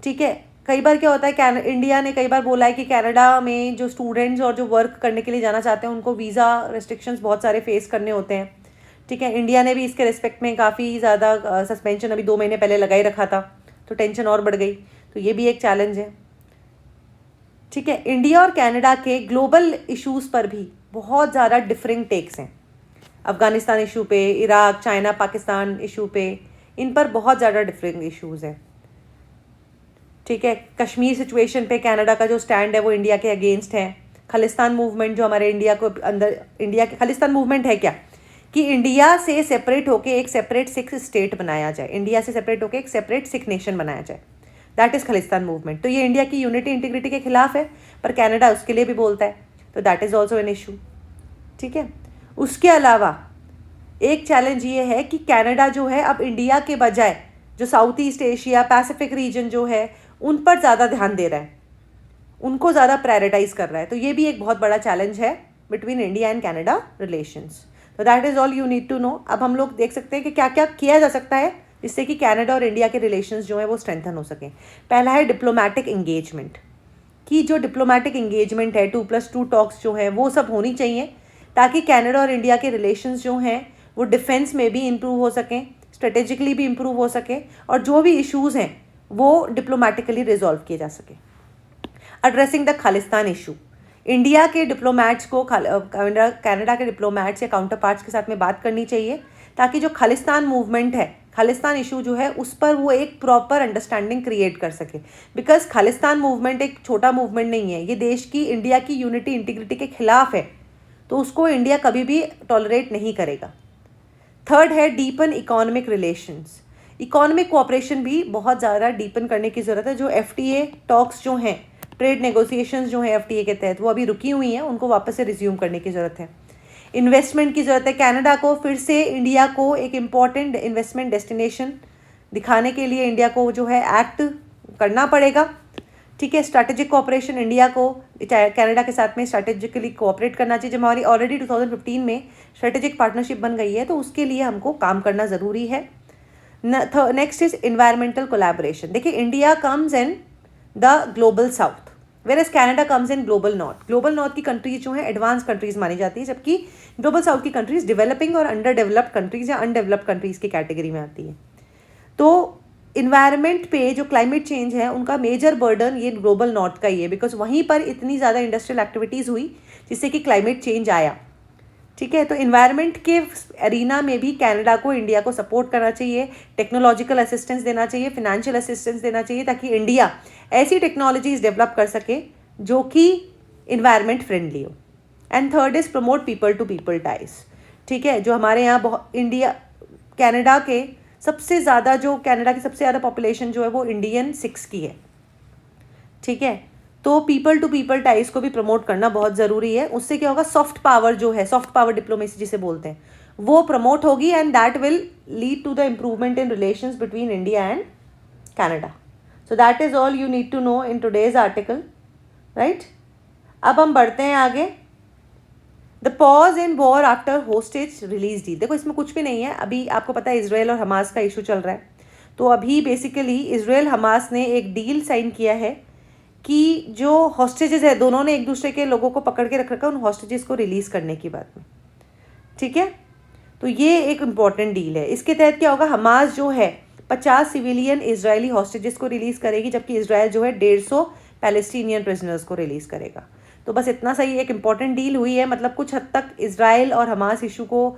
ठीक है, कई बार क्या होता है, इंडिया ने कई बार बोला है कि कनाडा में जो स्टूडेंट्स और जो वर्क करने के लिए जाना चाहते हैं उनको वीज़ा रेस्ट्रिक्शंस बहुत सारे फेस करने होते हैं। ठीक है, इंडिया ने भी इसके रिस्पेक्ट में काफ़ी ज़्यादा सस्पेंशन अभी 2 महीने पहले लगा ही रखा था, तो टेंशन और बढ़ गई, तो ये भी एक चैलेंज है। ठीक है, इंडिया और कनाडा के ग्लोबल इश्यूज़ पर भी बहुत ज़्यादा डिफरिंग टेक्स हैं। अफ़गानिस्तान इशू पे, इराक, चाइना, पाकिस्तान इशू पे, इन पर बहुत ज़्यादा डिफरिंग इश्यूज़ हैं। ठीक है, कश्मीर सिचुएशन पे कनाडा का जो स्टैंड है वो इंडिया के अगेंस्ट है। खालिस्तान मूवमेंट जो हमारे इंडिया को अंदर, इंडिया के खालिस्तान मूवमेंट है क्या कि इंडिया से सेपरेट होके एक सेपरेट सिख स्टेट बनाया जाए, इंडिया से सेपरेट होके एक सेपरेट सिख नेशन बनाया जाए, दैट इज़ खालिस्तान मूवमेंट। तो ये इंडिया की यूनिटी इंटीग्रिटी के खिलाफ है, पर कनाडा उसके लिए भी बोलता है, तो that is also an issue. ठीक है, उसके अलावा एक चैलेंज ये है कि कनाडा जो है अब इंडिया के बजाय जो south east Asia Pacific reason जो है उन पर ज़्यादा ध्यान दे रहा है, उनको ज़्यादा प्रायोरिटाइज कर रहा है, तो ये भी एक बहुत बड़ा चैलेंज है between India and Canada relations. तो that is all you need to know. अब हम लोग देख सकते हैं कि क्या क्या किया जा सकता है जिससे कि कनाडा और इंडिया के रिलेशंस जो है वो स्ट्रेंथन हो सकें। पहला है डिप्लोमेटिक इंगेजमेंट, कि जो डिप्लोमेटिक इंगेजमेंट है 2+2 टॉक्स जो है वो सब होनी चाहिए, ताकि कनाडा और इंडिया के रिलेशंस जो हैं वो डिफेंस में भी इम्प्रूव हो सकें, स्ट्रेटेजिकली भी इम्प्रूव हो सके, और जो भी इश्यूज़ हैं वो डिप्लोमेटिकली रिजॉल्व किए जा सके। Addressing the Khalistan issue, India के डिप्लोमैट्स को कनाडा के डिप्लोमैट्स या काउंटर पार्ट्स के साथ में बात करनी चाहिए, ताकि जो खालिस्तान मूवमेंट है, खालिस्तान इशू जो है उस पर वो एक प्रॉपर अंडरस्टैंडिंग क्रिएट कर सके। बिकॉज खालिस्तान मूवमेंट एक छोटा मूवमेंट नहीं है, ये देश की, इंडिया की यूनिटी इंटीग्रिटी के खिलाफ है, तो उसको इंडिया कभी भी टॉलरेट नहीं करेगा। थर्ड है deepen economic relations, economic cooperation भी बहुत ज़्यादा डीपन करने की ज़रूरत है। जो FTA टॉक्स जो हैं, ट्रेड नेगोशिएशंस जो हैं FTA के तहत, वो अभी रुकी हुई हैं, उनको वापस से रिज्यूम करने की ज़रूरत है। इन्वेस्टमेंट की ज़रूरत है, कनाडा को फिर से इंडिया को एक इम्पॉर्टेंट इन्वेस्टमेंट डेस्टिनेशन दिखाने के लिए इंडिया को जो है एक्ट करना पड़ेगा। ठीक है, स्ट्रैटेजिक कोऑपरेशन, इंडिया को कनाडा के साथ में स्ट्रैटेजिकली कोऑपरेट करना चाहिए। जब हमारी ऑलरेडी 2015 में स्ट्रैटेजिक पार्टनरशिप बन गई है, तो उसके लिए हमको काम करना ज़रूरी है। Next is environmental collaboration. देखिए, India comes in the global south, where as Canada comes in global north. Global north की कंट्रीज जो हैं एडवांस कंट्रीज मानी जाती है, जबकि ग्लोबल साउथ की कंट्रीज डेवलपिंग और अंडर डेवलप्ड कंट्रीज या अनडेवलप्ड कंट्रीज की कैटेगरी में आती है। तो इन्वायरमेंट पे जो क्लाइमेट चेंज है उनका मेजर बर्डन ये ग्लोबल नॉर्थ का ही है, बिकॉज वहीं पर इतनी ज़्यादा इंडस्ट्रियल एक्टिविटीज़ हुई जिससे कि क्लाइमेट चेंज आया। ठीक है, तो इन्वायरमेंट के एरिना में भी कनाडा को इंडिया को सपोर्ट करना चाहिए, टेक्नोलॉजिकल असिस्टेंस देना चाहिए, फिनेंशियल असिस्टेंस देना चाहिए, ताकि इंडिया ऐसी टेक्नोलॉजीज डेवलप कर सके जो कि इन्वायरमेंट फ्रेंडली हो। And third is promote people to people ties. ठीक है, जो हमारे यहाँ बहुत इंडिया कनाडा के सबसे ज़्यादा, जो कनाडा की सबसे ज़्यादा पॉपुलेशन जो है वो इंडियन सिक्स की है। ठीक है, तो पीपल टू पीपल टाइज को भी प्रमोट करना बहुत ज़रूरी है। उससे क्या होगा, सॉफ्ट पावर जो है, सॉफ्ट पावर डिप्लोमेसी जिसे बोलते हैं, वो प्रमोट होगी, and that will lead to the improvement in relations between India and Canada. So that is all you need to know in today's article, right. अब हम बढ़ते हैं आगे। The pause in war after hostage release deal. देखो, इसमें कुछ भी नहीं है, अभी आपको पता है इजराइल और हमास का इशू चल रहा है, तो अभी बेसिकली इजराइल हमास ने एक डील साइन किया है कि जो हॉस्टेजेस है, दोनों ने एक दूसरे के लोगों को पकड़ के रख रखा है, उन हॉस्टेजेस को रिलीज़ करने की बात में। ठीक है, तो ये एक इम्पॉर्टेंट डील है। इसके तहत क्या होगा, हमास जो है 50 सिविलियन इजरायली हॉस्टेजेस को रिलीज़ करेगी, जबकि इसराइल जो है 150 पैलेस्टीनियन प्रिजनर्स को रिलीज़ करेगा। तो बस इतना सही एक इंपॉर्टेंट डील हुई है, मतलब कुछ हद तक इसराइल और हमास इशू को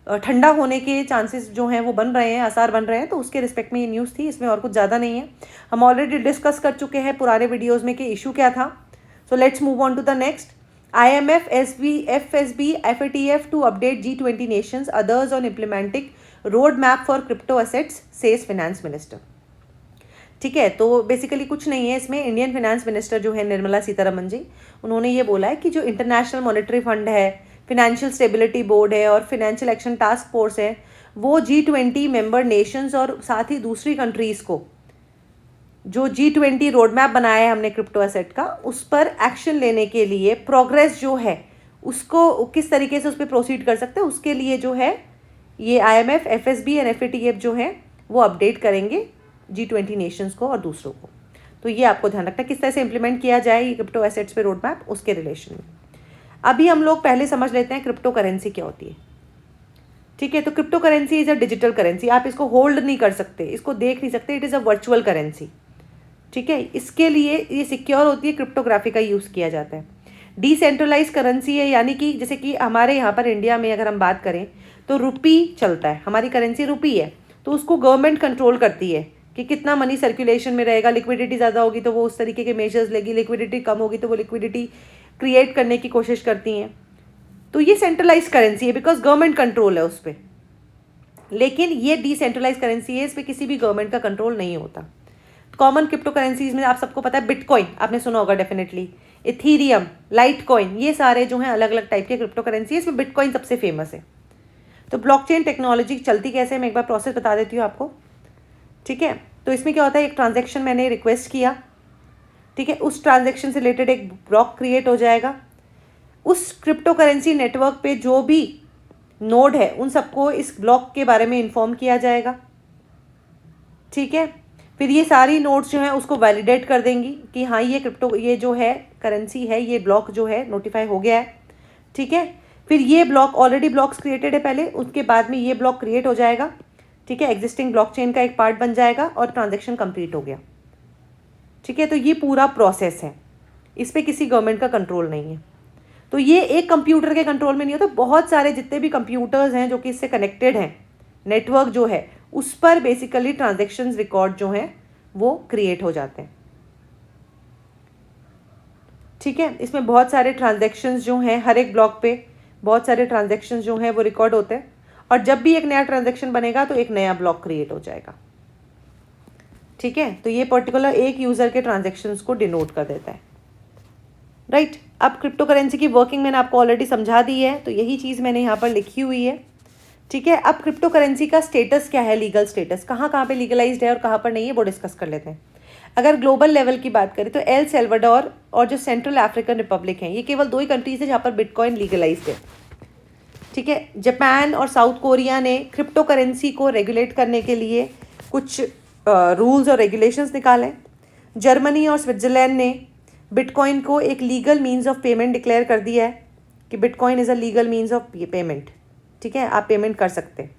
ठंडा होने के चांसेस जो हैं वो बन रहे हैं, आसार बन रहे हैं। तो उसके रिस्पेक्ट में ये न्यूज़ थी, इसमें और कुछ ज़्यादा नहीं है। हम ऑलरेडी डिस्कस कर चुके हैं पुराने वीडियोज़ में कि इशू क्या था। So let's move on to the next. IMF, FSB, FATF to update G20 nations, others on implementing roadmap for crypto assets, says finance minister. ठीक है, तो बेसिकली कुछ नहीं है इसमें। इंडियन फाइनेंस मिनिस्टर जो है निर्मला सीतारमन जी, उन्होंने ये बोला है कि जो इंटरनेशनल मॉनेटरी फंड है, फिनेंशियल स्टेबिलिटी बोर्ड है और फिनेंशियल एक्शन टास्क फोर्स है, वो G20 मेंबर नेशंस और साथ ही दूसरी कंट्रीज़ को जो G20 रोड मैप बनाया है हमने क्रिप्टो एसेट का, उस पर एक्शन लेने के लिए प्रोग्रेस जो है उसको किस तरीके से उस पर प्रोसीड कर सकते हैं, उसके लिए जो है ये IMF, FSB और FATF जो है वो अपडेट करेंगे G20 नेशंस को और दूसरों को। तो ये आपको ध्यान रखना किस तरह से इम्प्लीमेंट किया जाए ये क्रिप्टो एसेट्स पे रोड मैप, उसके रिलेशन में। अभी हम लोग पहले समझ लेते हैं क्रिप्टो करेंसी क्या होती है। ठीक है, तो crypto currency is a digital currency. आप इसको होल्ड नहीं कर सकते, इसको देख नहीं सकते, it is a virtual currency. ठीक है, इसके लिए ये सिक्योर होती है, क्रिप्टोग्राफी का यूज़ किया जाता है। डिसेंट्रलाइज करेंसी है, यानी कि जैसे कि हमारे यहाँ पर इंडिया में अगर हम बात करें तो रुपी चलता है, हमारी करेंसी रुपी है, तो उसको गवर्नमेंट कंट्रोल करती है कि कितना मनी सर्कुलेशन में रहेगा। लिक्विडिटी ज़्यादा होगी तो वो उस तरीके के मेजर्स लेगी, लिक्विडिटी कम होगी तो वो लिक्विडिटी क्रिएट करने की कोशिश करती हैं। तो ये सेंट्रलाइज करेंसी है बिकॉज गवर्नमेंट कंट्रोल है उस पर। लेकिन ये डिसेंट्रलाइज करेंसी है, इस पर किसी भी गवर्नमेंट का कंट्रोल नहीं होता। कॉमन क्रिप्टो करेंसीज में आप सबको पता है, बिटकॉइन आपने सुना होगा डेफिनेटली, इथीरियम, लाइट कॉइन, ये सारे जो हैं अलग अलग टाइप के क्रिप्टो करेंसी है। इसमें बिटकॉइन सबसे फेमस है। तो ब्लॉकचेन टेक्नोलॉजी चलती कैसे है, मैं एक बार प्रोसेस बता देती हूँ आपको। ठीक है, तो इसमें क्या होता है, एक ट्रांजैक्शन मैंने रिक्वेस्ट किया, ठीक है, उस ट्रांजैक्शन से रिलेटेड एक ब्लॉक क्रिएट हो जाएगा। उस क्रिप्टो करेंसी नेटवर्क पे जो भी नोड है उन सबको इस ब्लॉक के बारे में इन्फॉर्म किया जाएगा। ठीक है, फिर ये सारी नोड्स जो हैं उसको वैलिडेट कर देंगी कि हाँ ये क्रिप्टो, ये जो है करेंसी है, ये ब्लॉक जो है नोटिफाई हो गया है। ठीक है, फिर ये ब्लॉक, ऑलरेडी ब्लॉक्स क्रिएटेड है पहले, उसके बाद में ये ब्लॉक क्रिएट हो जाएगा। ठीक है, एग्जिस्टिंग ब्लॉकचेन का एक पार्ट बन जाएगा और ट्रांजेक्शन कंप्लीट हो गया। ठीक है, तो ये पूरा प्रोसेस है, इस पर किसी गवर्नमेंट का कंट्रोल नहीं है। तो ये एक कंप्यूटर के कंट्रोल में नहीं होता, बहुत सारे जितने भी कंप्यूटर्स हैं जो कि इससे कनेक्टेड हैं, नेटवर्क जो है उस पर बेसिकली ट्रांजैक्शंस रिकॉर्ड जो हैं वो क्रिएट हो जाते हैं। ठीक है, इसमें बहुत सारे ट्रांजैक्शंस जो हैं, हर एक ब्लॉक पे बहुत सारे ट्रांजैक्शंस जो हैं वो रिकॉर्ड होते हैं, और जब भी एक नया ट्रांजैक्शन बनेगा तो एक नया ब्लॉक क्रिएट हो जाएगा। ठीक है, तो ये पर्टिकुलर एक यूज़र के ट्रांजैक्शंस को डिनोट कर देता है। राइट, अब क्रिप्टो करेंसी की वर्किंग मैंने आपको ऑलरेडी समझा दी है, तो यही चीज़ मैंने यहाँ पर लिखी हुई है। ठीक है, अब क्रिप्टो करेंसी का स्टेटस क्या है, लीगल स्टेटस, कहाँ कहाँ पे लीगलाइज्ड है और कहाँ पर नहीं है, वो डिस्कस कर लेते हैं। अगर ग्लोबल लेवल की बात करें तो एल सल्वाडोर और जो सेंट्रल अफ्रीकन रिपब्लिक हैं, ये केवल 2 ही कंट्रीज है जहाँ पर बिटकॉइन लीगलाइज्ड है। ठीक है, जापान और साउथ कोरिया ने क्रिप्टो करेंसी को रेगुलेट करने के लिए कुछ रूल्स और रेगुलेशंस निकाले। जर्मनी और स्विट्ज़रलैंड ने बिटकॉइन को एक legal means of payment declare कर दिया है कि bitcoin is a legal means of payment. ठीक है, आप पेमेंट कर सकते हैं।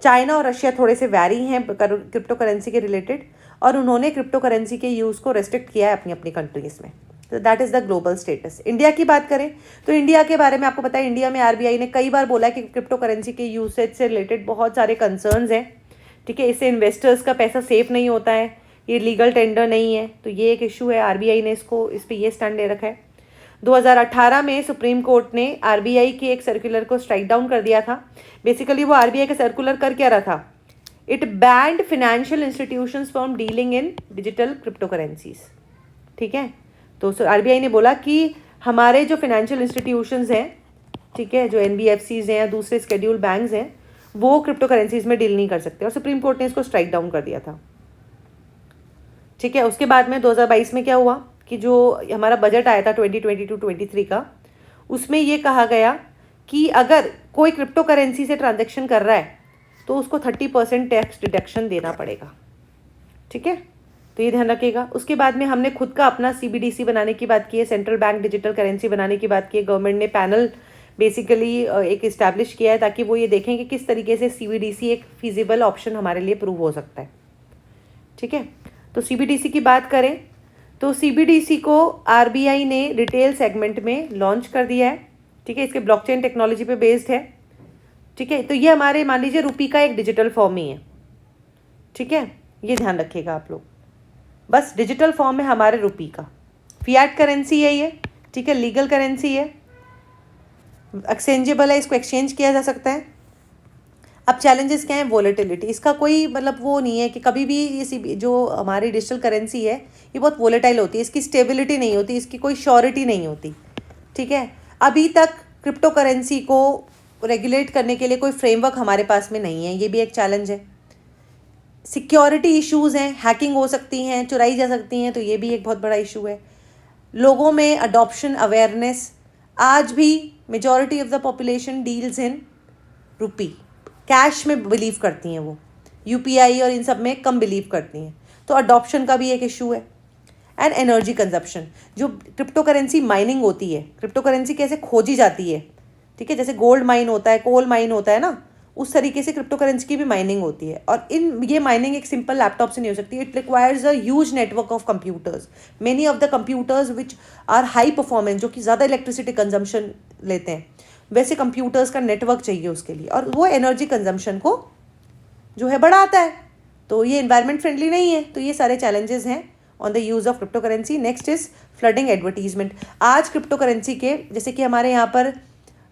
चाइना और रशिया थोड़े से वैरी हैं क्रिप्टो करेंसी के रिलेटेड, और उन्होंने क्रिप्टो करेंसी के यूज़ को रेस्ट्रिक्ट किया है अपनी अपनी कंट्रीज़ में। तो that is the global status. India की बात करें तो इंडिया के बारे में आपको पता है, इंडिया में RBI ने कई बार बोला है कि क्रिप्टो करेंसी के यूसेज से रिलेटेड बहुत सारे कंसर्न्स हैं। ठीक है, इससे इन्वेस्टर्स का पैसा सेफ नहीं होता है, ये लीगल टेंडर नहीं है, तो ये एक इशू है। RBI ने इसको, इस पर ये स्टैंड ले रखा है। 2018 में सुप्रीम कोर्ट ने RBI के एक सर्कुलर को स्ट्राइक डाउन कर दिया था। बेसिकली वो RBI का सर्कुलर कर क्या रहा था, it band financial institutions from dealing in digital crypto currencies. ठीक है, तो RBI ने बोला कि हमारे जो फाइनेंशियल इंस्टीट्यूशंस हैं, ठीक है, जो NBFCs हैं या दूसरे स्केड्यूल बैंक्स हैं, वो क्रिप्टो करेंसीज में डील नहीं कर सकते, और सुप्रीम कोर्ट ने इसको स्ट्राइक डाउन कर दिया था। ठीक है, उसके बाद में 2022 में क्या हुआ कि जो हमारा बजट आया था 2022-23 का, उसमें ये कहा गया कि अगर कोई क्रिप्टो करेंसी से ट्रांजैक्शन कर रहा है तो उसको 30% टैक्स डिडक्शन देना पड़ेगा। ठीक है, तो ये ध्यान रखिएगा। उसके बाद में हमने खुद का अपना CBDC बनाने की बात की है, सेंट्रल बैंक डिजिटल करेंसी बनाने की बात की है। गवर्नमेंट ने पैनल बेसिकली एक इस्टेब्लिश किया है ताकि वो ये देखें कि किस तरीके से CBDC एक फिजिबल ऑप्शन हमारे लिए प्रूव हो सकता है। ठीक है। तो CBDC की बात करें तो CBDC को RBI ने रिटेल सेगमेंट में लॉन्च कर दिया है। ठीक है, इसके ब्लॉकचेन टेक्नोलॉजी पे बेस्ड है। ठीक है, तो ये हमारे मान लीजिए रुपी का एक डिजिटल फॉर्म ही है। ठीक है, ये ध्यान रखिएगा आप लोग, बस डिजिटल फॉर्म है हमारे रुपी का। फियाट करेंसी है ये। ठीक है, लीगल करेंसी है, एक्सचेंजेबल है, इसको एक्सचेंज किया जा सकता है। अब चैलेंजेस क्या है? वोलेटिलिटी। इसका कोई मतलब वो नहीं है कि कभी भी इसी जो हमारी डिजिटल करेंसी है ये बहुत वोलेटाइल होती है, इसकी स्टेबिलिटी नहीं होती, इसकी कोई श्योरिटी नहीं होती। ठीक है, अभी तक क्रिप्टो करेंसी को रेगुलेट करने के लिए कोई फ्रेमवर्क हमारे पास में नहीं है, ये भी एक चैलेंज है। सिक्योरिटी इश्यूज हैं, हैकिंग हो सकती हैं, चुराई जा सकती हैं, तो ये भी एक बहुत बड़ा इशू है। लोगों में अडॉप्शन अवेयरनेस, आज भी majority of the population deals in rupee, cash में बिलीव करती हैं, वो UPI और इन सब में कम बिलीव करती हैं, तो अडॉप्शन का भी एक इशू है। एंड एनर्जी कंजप्शन, जो क्रिप्टो करेंसी माइनिंग होती है, क्रिप्टो करेंसी कैसे खोजी जाती है, ठीक है, जैसे गोल्ड माइन होता है, कोल माइन होता है ना, उस तरीके से क्रिप्टो करेंसी की भी माइनिंग होती है। और ये माइनिंग एक सिंपल लैपटॉप से नहीं हो सकती, it requires a huge network of computers, many of the computers which are high performance, जो कि ज़्यादा इलेक्ट्रिसिटी कंजम्पशन लेते हैं, वैसे कंप्यूटर्स का नेटवर्क चाहिए उसके लिए, और वो एनर्जी कंजम्पशन को जो है बढ़ाता है, तो ये इन्वायरमेंट फ्रेंडली नहीं है। तो ये सारे चैलेंजेस हैं on the use of crypto currency. Next is flooding advertisement. आज क्रिप्टो करेंसी के जैसे कि हमारे यहाँ पर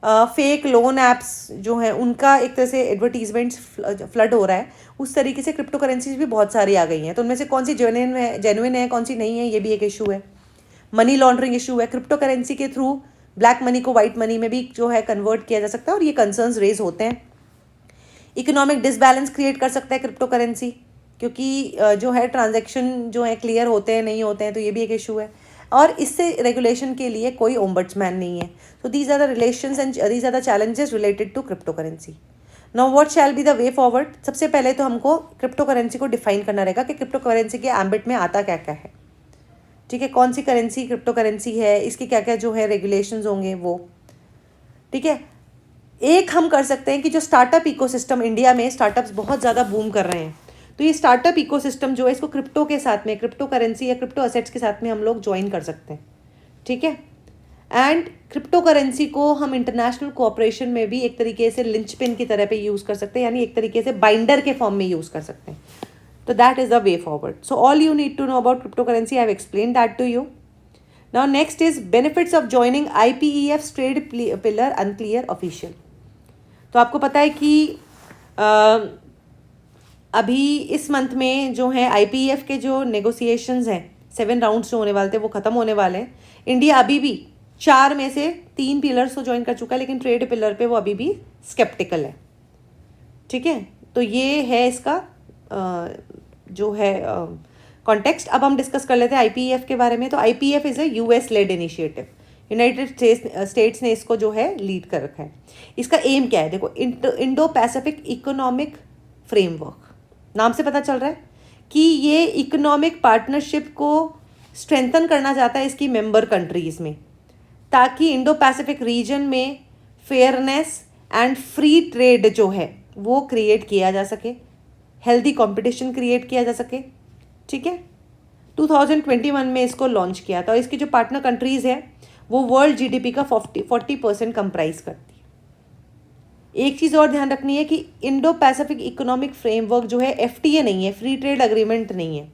फेक लोन ऐप्स जो हैं उनका एक तरह से एडवर्टीजमेंट्स फ्लड हो रहा है, उस तरीके से क्रिप्टो करेंसीज भी बहुत सारी आ गई हैं, तो उनमें से कौन सी जेन्युइन है कौन सी नहीं है, ये भी एक इशू है। मनी लॉन्ड्रिंग इशू है, क्रिप्टो करेंसी के थ्रू ब्लैक मनी को वाइट मनी में भी जो है कन्वर्ट किया जा सकता है, और ये कंसर्न्स रेज होते हैं। इकोनॉमिक डिसबैलेंस क्रिएट कर सकता है क्रिप्टो करेंसी, क्योंकि जो है ट्रांजैक्शन जो है क्लियर होते हैं नहीं होते हैं, तो ये भी एक इशू है। और इससे रेगुलेशन के लिए कोई ओम्बड्समैन नहीं है। तो these are the relations and these are the challenges related to crypto currency. Now what shall be the way forward. सबसे पहले तो हमको क्रिप्टो करेंसी को डिफाइन करना रहेगा कि क्रिप्टो करेंसी के एम्बिट में आता क्या क्या है। ठीक है, कौन सी करेंसी क्रिप्टो करेंसी है, इसके क्या क्या जो है रेगुलेशंस होंगे वो। ठीक है, एक हम कर सकते हैं कि जो स्टार्टअप इकोसिस्टम, इंडिया में स्टार्टअप्स बहुत ज़्यादा बूम कर रहे हैं, तो ये स्टार्टअप इकोसिस्टम जो है इसको क्रिप्टो के साथ में, क्रिप्टो करेंसी या क्रिप्टो असेट्स के साथ में हम लोग ज्वाइन कर सकते हैं। ठीक है, एंड क्रिप्टो करेंसी को हम इंटरनेशनल कोऑपरेशन में भी एक तरीके से लिंचपिन की तरह पे यूज़ कर सकते हैं, यानी एक तरीके से बाइंडर के फॉर्म में यूज़ कर सकते हैं। तो that is the way forward. So all you need to know about cryptocurrency, I have explained that to you. Now next is benefits of joining IPEF's trade pillar unclear official. तो आपको पता है कि अभी इस मंथ में जो है IPEF के जो नेगोशिएशंस हैं, 7 राउंड्स जो होने वाले थे वो ख़त्म होने वाले हैं. इंडिया अभी भी 4 में से 3 पिलर्स को ज्वाइन कर चुका है, लेकिन ट्रेड पिलर पे वो अभी भी स्केप्टिकल है. ठीक है, तो ये है इसका जो है कॉन्टेक्स्ट. अब हम डिस्कस कर लेते हैं IPEF के बारे में. तो IPEF is a US led initiative. United States ने इसको जो है लीड कर रखा है. इसका एम क्या है? देखो, इंडो पैसिफिक इकोनॉमिक फ्रेमवर्क, नाम से पता चल रहा है कि ये इकोनॉमिक पार्टनरशिप को स्ट्रेंथन करना चाहता है इसकी मेंबर कंट्रीज़ में, ताकि इंडो पैसिफिक रीजन में फेयरनेस एंड फ्री ट्रेड जो है वो क्रिएट किया जा सके, हेल्दी कंपटीशन क्रिएट किया जा सके. ठीक है, 2021 में इसको लॉन्च किया था. और इसकी जो पार्टनर कंट्रीज़ है वो वर्ल्ड GDP का 40% कंप्राइज करती है. एक चीज़ और ध्यान रखनी है कि इंडो पैसिफिक इकोनॉमिक फ्रेमवर्क जो है FTA नहीं है, फ्री ट्रेड अग्रीमेंट नहीं है.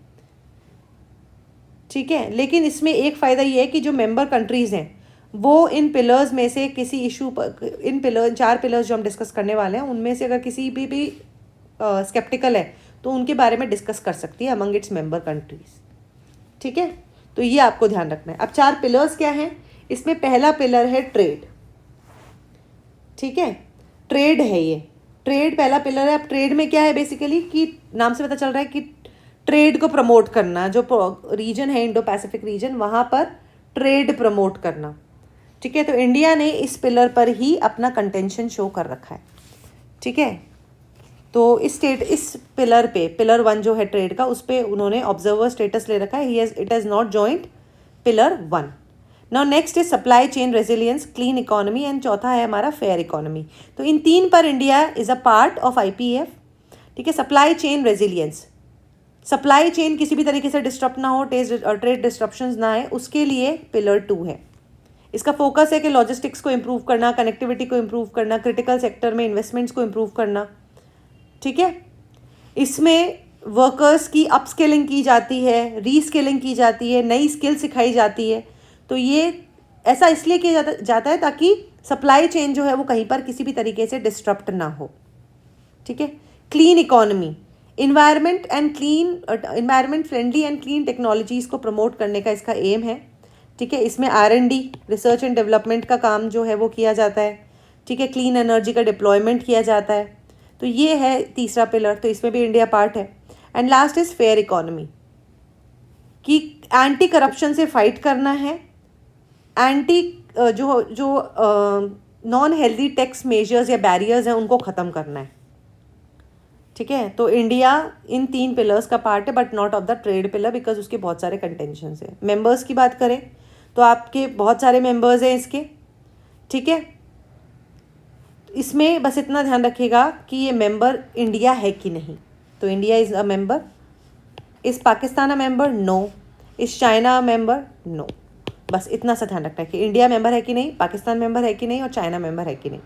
ठीक है, लेकिन इसमें एक फ़ायदा ये है कि जो मेंबर कंट्रीज़ हैं वो इन पिलर्स में से किसी इशू पर, इन 4 पिलर्स जो हम डिस्कस करने वाले हैं उनमें से अगर किसी भी स्केप्टिकल है तो उनके बारे में डिस्कस कर सकती है अमंग इट्स मेंबर कंट्रीज. ठीक है, तो ये आपको ध्यान रखना है. अब 4 पिलर्स क्या हैं? इसमें पहला पिलर है ट्रेड. ठीक है, ट्रेड है ये. ट्रेड पहला पिलर है. अब ट्रेड में क्या है बेसिकली कि नाम से पता चल रहा है कि ट्रेड को प्रमोट करना, जो रीजन है इंडो पैसिफिक रीजन वहाँ पर ट्रेड प्रमोट करना. ठीक है, तो इंडिया ने इस पिलर पर ही अपना कंटेंशन शो कर रखा है. ठीक है, तो इस पिलर पे, पिलर 1 जो है ट्रेड का, उस पर उन्होंने ऑब्जर्वर स्टेटस ले रखा है. It has not joint pillar 1. Now next is supply chain resilience, clean economy, and चौथा है हमारा फेयर इकोनॉमी. तो इन 3 पर India is a part of IPEF. ठीक है, supply chain resilience, supply chain किसी भी तरीके से डिस्टर्ब ना हो, ट्रेड डिस्ट्रप्शंस ना आए, उसके लिए पिलर 2 है। इसका फोकस है कि लॉजिस्टिक्स को इम्प्रूव करना, कनेक्टिविटी को इम्प्रूव करना, क्रिटिकल सेक्टर में इन्वेस्टमेंट्स को इम्प्रूव करना। ठीक है, इसमें वर्कर्स की अपस्किलिंग की जाती है, रीस्किलिंग की जाती है, नई स्किल सिखाई जाती है। तो ये ऐसा इसलिए किया जाता है ताकि सप्लाई चेन जो है वो कहीं पर किसी भी तरीके से डिस्टर्प्ट ना हो। ठीक है, clean economy, environment friendly and clean technologies को प्रमोट करने का इसका एम है। ठीक है, इसमें R&D, रिसर्च एंड डेवलपमेंट का काम जो है वो किया जाता है। ठीक है, क्लीन एनर्जी का डिप्लॉयमेंट किया जाता है। तो ये है तीसरा पिलर, तो इसमें भी इंडिया पार्ट है। And last is fair economy, कि एंटी करप्शन से फाइट करना है, एंटी जो नॉन हेल्दी टैक्स मेजर्स या बैरियर्स हैं उनको ख़त्म करना है। ठीक है, तो इंडिया इन 3 पिलर्स का पार्ट है, but not of the trade pillar, because उसके बहुत सारे कंटेंशंस हैं। मेंबर्स की बात करें तो आपके बहुत सारे मेंबर्स हैं इसके। ठीक है, इसमें बस इतना ध्यान रखिएगा कि ये मेंबर इंडिया है कि नहीं। तो India is a member. Is Pakistan a member? No. Is China a member? No. बस इतना सा ध्यान रखना है कि इंडिया मेंबर है कि नहीं, पाकिस्तान मेंबर है कि नहीं, और चाइना मेंबर है कि नहीं।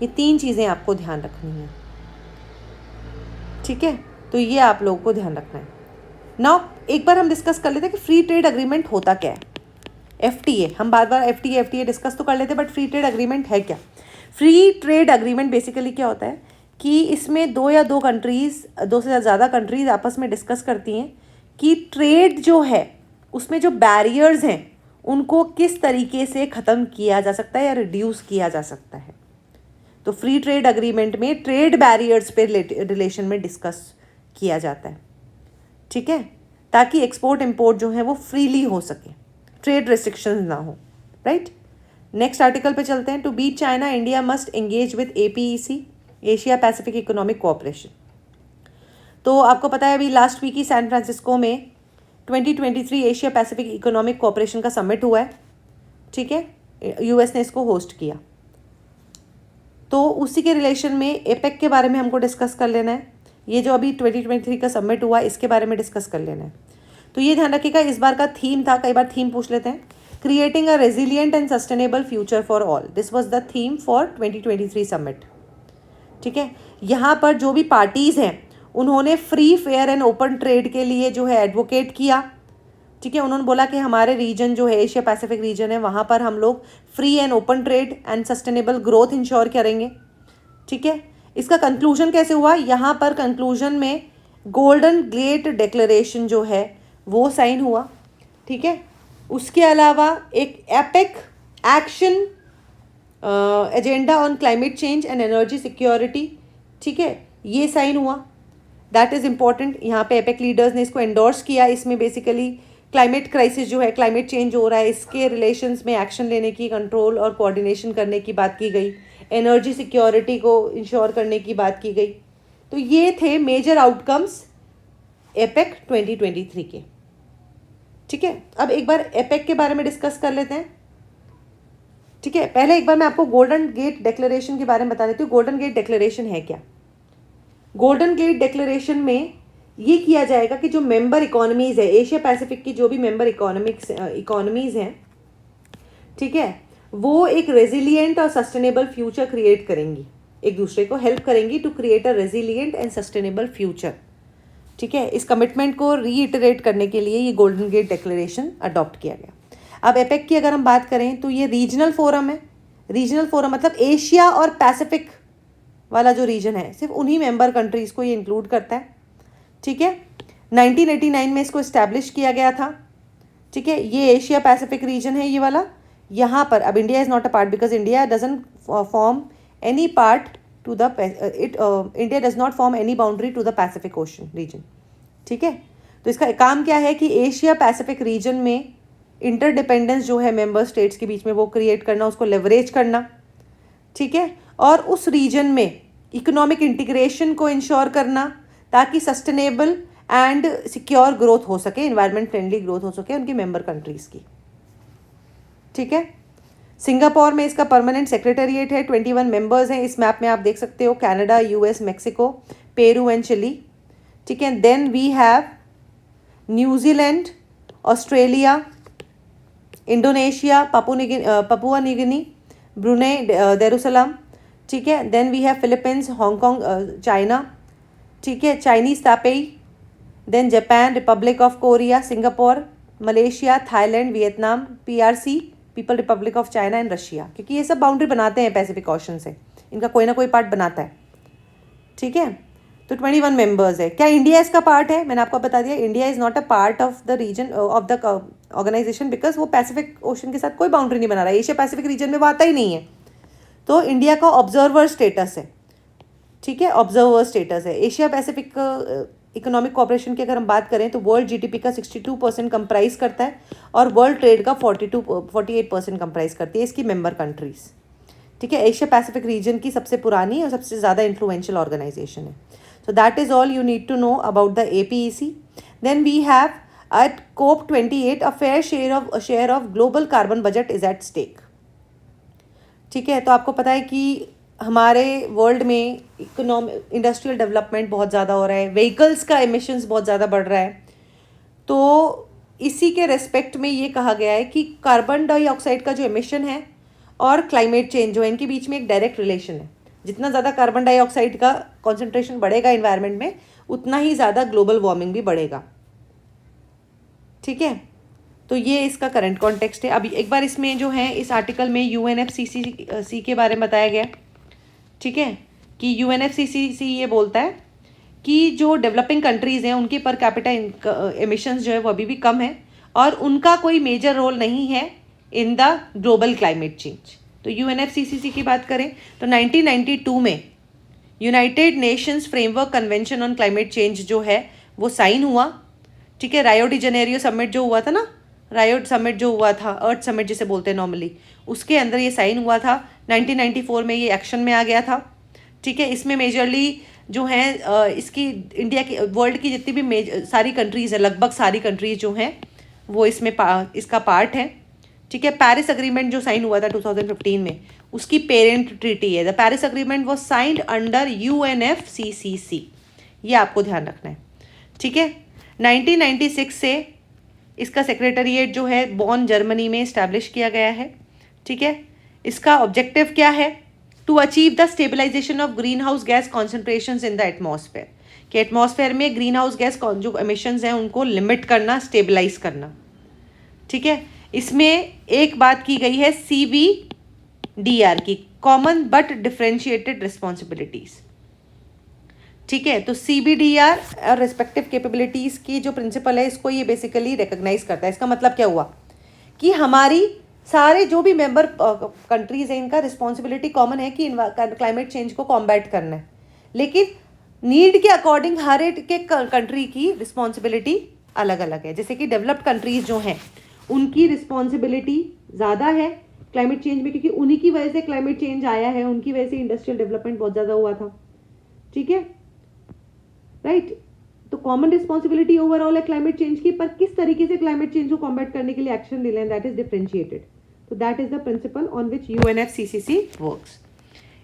ये 3 चीज़ें आपको ध्यान रखनी है। ठीक है, तो ये आप लोगों को ध्यान रखना है। नाउ एक बार हम डिस्कस कर लेते हैं कि फ्री ट्रेड अग्रीमेंट होता क्या है। FTA, हम बार बार FTA डिस्कस तो कर लेते हैं, बट फ्री ट्रेड अग्रीमेंट है क्या? फ्री ट्रेड अग्रीमेंट बेसिकली क्या होता है कि इसमें 2 से ज़्यादा कंट्रीज़ आपस में डिस्कस करती हैं कि ट्रेड जो है उसमें जो बैरियर्स हैं उनको किस तरीके से ख़त्म किया जा सकता है या रिड्यूस किया जा सकता है। तो फ्री ट्रेड अग्रीमेंट में ट्रेड बैरियर्स पे रिलेशन में डिस्कस किया जाता है। ठीक है, ताकि एक्सपोर्ट इंपोर्ट जो है वो फ्रीली हो सके, ट्रेड रिस्ट्रिक्शंस ना हो। राइट, नेक्स्ट आर्टिकल पे चलते हैं। To beat China, India must engage with APEC, Asia Pacific Economic Cooperation. तो आपको पता है अभी लास्ट वीक ही सैन फ्रांसिस्को में 2023 एशिया पैसिफिक इकोनॉमिक कोऑपरेशन का समिट हुआ है। ठीक है, US ने इसको होस्ट किया। तो उसी के रिलेशन में APEC के बारे में हमको डिस्कस कर लेना है। ये जो अभी 2023 का समिट हुआ इसके बारे में डिस्कस कर लेना है। तो ये ध्यान रखिएगा, इस बार का थीम था, कई बार थीम पूछ लेते हैं, creating a resilient and sustainable future for all. This was the theme for 2023 summit. ठीक है, यहाँ पर जो भी पार्टीज़ हैं उन्होंने free, fair and open trade के लिए जो है एडवोकेट किया। ठीक है, उन्होंने बोला कि हमारे रीजन जो है एशिया पैसिफिक रीजन है वहाँ पर हम लोग free and open trade and sustainable growth ensure करेंगे। ठीक है, इसका कंक्लूजन कैसे हुआ? यहाँ पर कंक्लूजन में गोल्डन गेट डिक्लेरेशन जो है वो साइन हुआ। ठीक है, उसके अलावा एक APEC action agenda on climate change and energy security, ठीक है, ये साइन हुआ। That is important. यहाँ पे एपेक लीडर्स ने इसको एंडोर्स किया। इसमें बेसिकली क्लाइमेट क्राइसिस जो है, क्लाइमेट चेंज हो रहा है, इसके रिलेशंस में एक्शन लेने की, कंट्रोल और कोऑर्डिनेशन करने की बात की गई। एनर्जी सिक्योरिटी को इंश्योर करने की बात की गई। तो ये थे मेजर आउटकम्स एपेक 2023 के। ठीक है, अब एक बार एपेक के बारे में डिस्कस कर लेते हैं। ठीक है, पहले एक बार मैं आपको गोल्डन गेट डिक्लेरेशन के बारे में बता देती हूँ। गोल्डन गेट डिक्लेरेशन है क्या? गोल्डन गेट डिक्लेरेशन में ये किया जाएगा कि जो मेंबर इकोनॉमीज़ है, एशिया पैसिफिक की जो भी मेंबर इकोनॉमीज़ हैं, ठीक है, वो एक रेजिलिएंट और सस्टेनेबल फ्यूचर क्रिएट करेंगी, एक दूसरे को हेल्प करेंगी to create a resilient and sustainable future. ठीक है, इस कमिटमेंट को रीइटरेट करने के लिए ये गोल्डन गेट डिक्लेरेशन अडॉप्ट किया गया। अब एपेक की अगर हम बात करें तो ये रीजनल फोरम है। रीजनल फोरम मतलब एशिया और पैसिफिक वाला जो रीजन है सिर्फ उन्हीं मेंबर कंट्रीज़ को ये इंक्लूड करता है। ठीक है, 1989 में इसको इस्टेब्लिश किया गया था। ठीक है, ये एशिया पैसिफिक रीजन है ये वाला। यहाँ पर अब India is not a part because India doesn't form any part to the India does not form any boundary to the Pacific Ocean region. ठीक है, तो इसका काम क्या है कि एशिया पैसिफिक रीजन में इंटरडिपेंडेंस जो है मेंबर स्टेट्स के बीच में वो क्रिएट करना, उसको लेवरेज करना। ठीक है, और उस रीजन में इकोनॉमिक इंटीग्रेशन को इंश्योर करना ताकि सस्टेनेबल एंड सिक्योर ग्रोथ हो सके, इन्वायरमेंट फ्रेंडली ग्रोथ हो सके उनकी मेंबर कंट्रीज़ की। ठीक है, सिंगापुर में इसका परमानेंट सेक्रेटेरिएट है। 21 मेंबर्स हैं। इस मैप में आप देख सकते हो Canada, US, Mexico, Peru and Chile. ठीक है, then we have New Zealand, Australia, Indonesia, Papua New Guinea, Brunei, Darussalam, ठीक है। Then we have Philippines, Hong Kong, China, ठीक है, Chinese Taipei, then Japan, Republic of Korea, Singapore, Malaysia, Thailand, Vietnam, PRC, people republic of China and Russia, क्योंकि ये सब boundary बनाते हैं Pacific ocean से, इनका कोई ना कोई पार्ट बनाता है, ठीक है। तो 21 मेंबर्स है। क्या इंडिया इसका पार्ट है? मैंने आपको बता दिया, India is not a part of the region of the organisation, because वो पैसिफिक ओशन के साथ कोई बाउंड्री नहीं बना रहा है, एशिया पैसिफिक रीजन में वो आता ही नहीं है। तो इंडिया का ऑब्जर्वर स्टेटस है, ठीक है, ऑब्जर्वर स्टेटस है। एशिया पैसिफिक इकोनॉमिक कॉपरेशन की अगर हम बात करें तो वर्ल्ड जीडीपी का 62% कंप्राइज करता है और वर्ल्ड ट्रेड का 48% कंप्राइज करती है इसकी मेंबर कंट्रीज, ठीक है। एशिया पैसिफिक रीजन की सबसे पुरानी और सबसे ज़्यादा इन्फ्लुएंशियल ऑर्गेनाइजेशन है। So that is all you need to know about the APEC. Then we have at COP28 a fair share of global carbon budget is at stake. ठीक है, तो आपको पता है कि हमारे वर्ल्ड में इंडस्ट्रियल डेवलपमेंट बहुत ज़्यादा हो रहा है, व्हीकल्स का एमिशंस बहुत ज़्यादा बढ़ रहा है। तो इसी के रेस्पेक्ट में ये कहा गया है कि कार्बन डाइऑक्साइड का जो एमिशन है और क्लाइमेट चेंज जो है, इनके बीच में एक डायरेक्ट रिलेशन है। जितना ज़्यादा कार्बन डाइऑक्साइड का कॉन्सेंट्रेशन बढ़ेगा इन्वायरमेंट में, उतना ही ज़्यादा ग्लोबल वार्मिंग भी बढ़ेगा, ठीक है। तो ये इसका करंट कॉन्टेक्स्ट है। अभी एक बार इसमें जो है इस आर्टिकल में UNFCCC के बारे में बताया गया, ठीक है, कि UNFCCC ये बोलता है कि जो डेवलपिंग कंट्रीज़ हैं उनके पर कैपिटा एमिशंस जो है वो अभी भी कम है और उनका कोई मेजर रोल नहीं है इन द ग्लोबल क्लाइमेट चेंज। तो UNFCCC की बात करें तो 1992 में United Nations framework convention on climate change जो है वो साइन हुआ, ठीक है। रायो डी जेनेरियो समिट जो हुआ था ना, रायो समिट जो हुआ था, अर्थ समिट जिसे बोलते हैं नॉर्मली, उसके अंदर ये साइन हुआ था। 1994 में ये एक्शन में आ गया था, ठीक है। इसमें मेजरली जो हैं इसकी इंडिया की, वर्ल्ड की जितनी भी सारी कंट्रीज़ है, लगभग सारी कंट्रीज़ जो हैं वो इसमें इसका पार्ट है, ठीक है। पेरिस अग्रीमेंट जो साइन हुआ था 2015 में, उसकी पेरेंट ट्रीटी है। The Paris agreement was signed under UNFCCC, ये आपको ध्यान रखना है, ठीक है। 1996 से इसका सेक्रेटरीट जो है बॉन जर्मनी में इस्टेब्लिश किया गया है, ठीक है। इसका ऑब्जेक्टिव क्या है? To achieve the stabilisation of greenhouse gas concentration in the atmosphere, कि एटमॉस्फेयर में ग्रीन हाउस गैस जो एमिशंस हैं उनको लिमिट करना, स्टेबलाइज करना, ठीक है। इसमें एक बात की गई है CBDR की, कॉमन बट डिफरेंशिएटेड रिस्पॉन्सिबिलिटीज, ठीक है। तो CBDR और रिस्पेक्टिव कैपेबिलिटीज़ की जो प्रिंसिपल है, इसको ये बेसिकली रिकॉग्नाइज करता है। इसका मतलब क्या हुआ कि हमारी सारे जो भी मेंबर कंट्रीज हैं, इनका रिस्पॉन्सिबिलिटी कॉमन है कि क्लाइमेट चेंज को कॉम्बैट करना है, लेकिन नीड के अकॉर्डिंग हर एक के कंट्री की रिस्पॉन्सिबिलिटी अलग अलग है। जैसे कि डेवलप्ड कंट्रीज जो हैं उनकी रिस्पॉन्सिबिलिटी ज़्यादा है क्लाइमेट चेंज में, क्योंकि उन्हीं की वजह से क्लाइमेट चेंज आया है, उनकी वजह से इंडस्ट्रियल डेवलपमेंट बहुत ज़्यादा हुआ था, ठीक है, राइट। तो कॉमन रिस्पॉन्सिबिलिटी ओवरऑल है क्लाइमेट चेंज की, पर किस तरीके से क्लाइमेट चेंज को कॉम्बैट करने के लिए एक्शन ले लें, दैट इज डिफरेंशिएटेड। तो that is the principal on which UNFCCC works.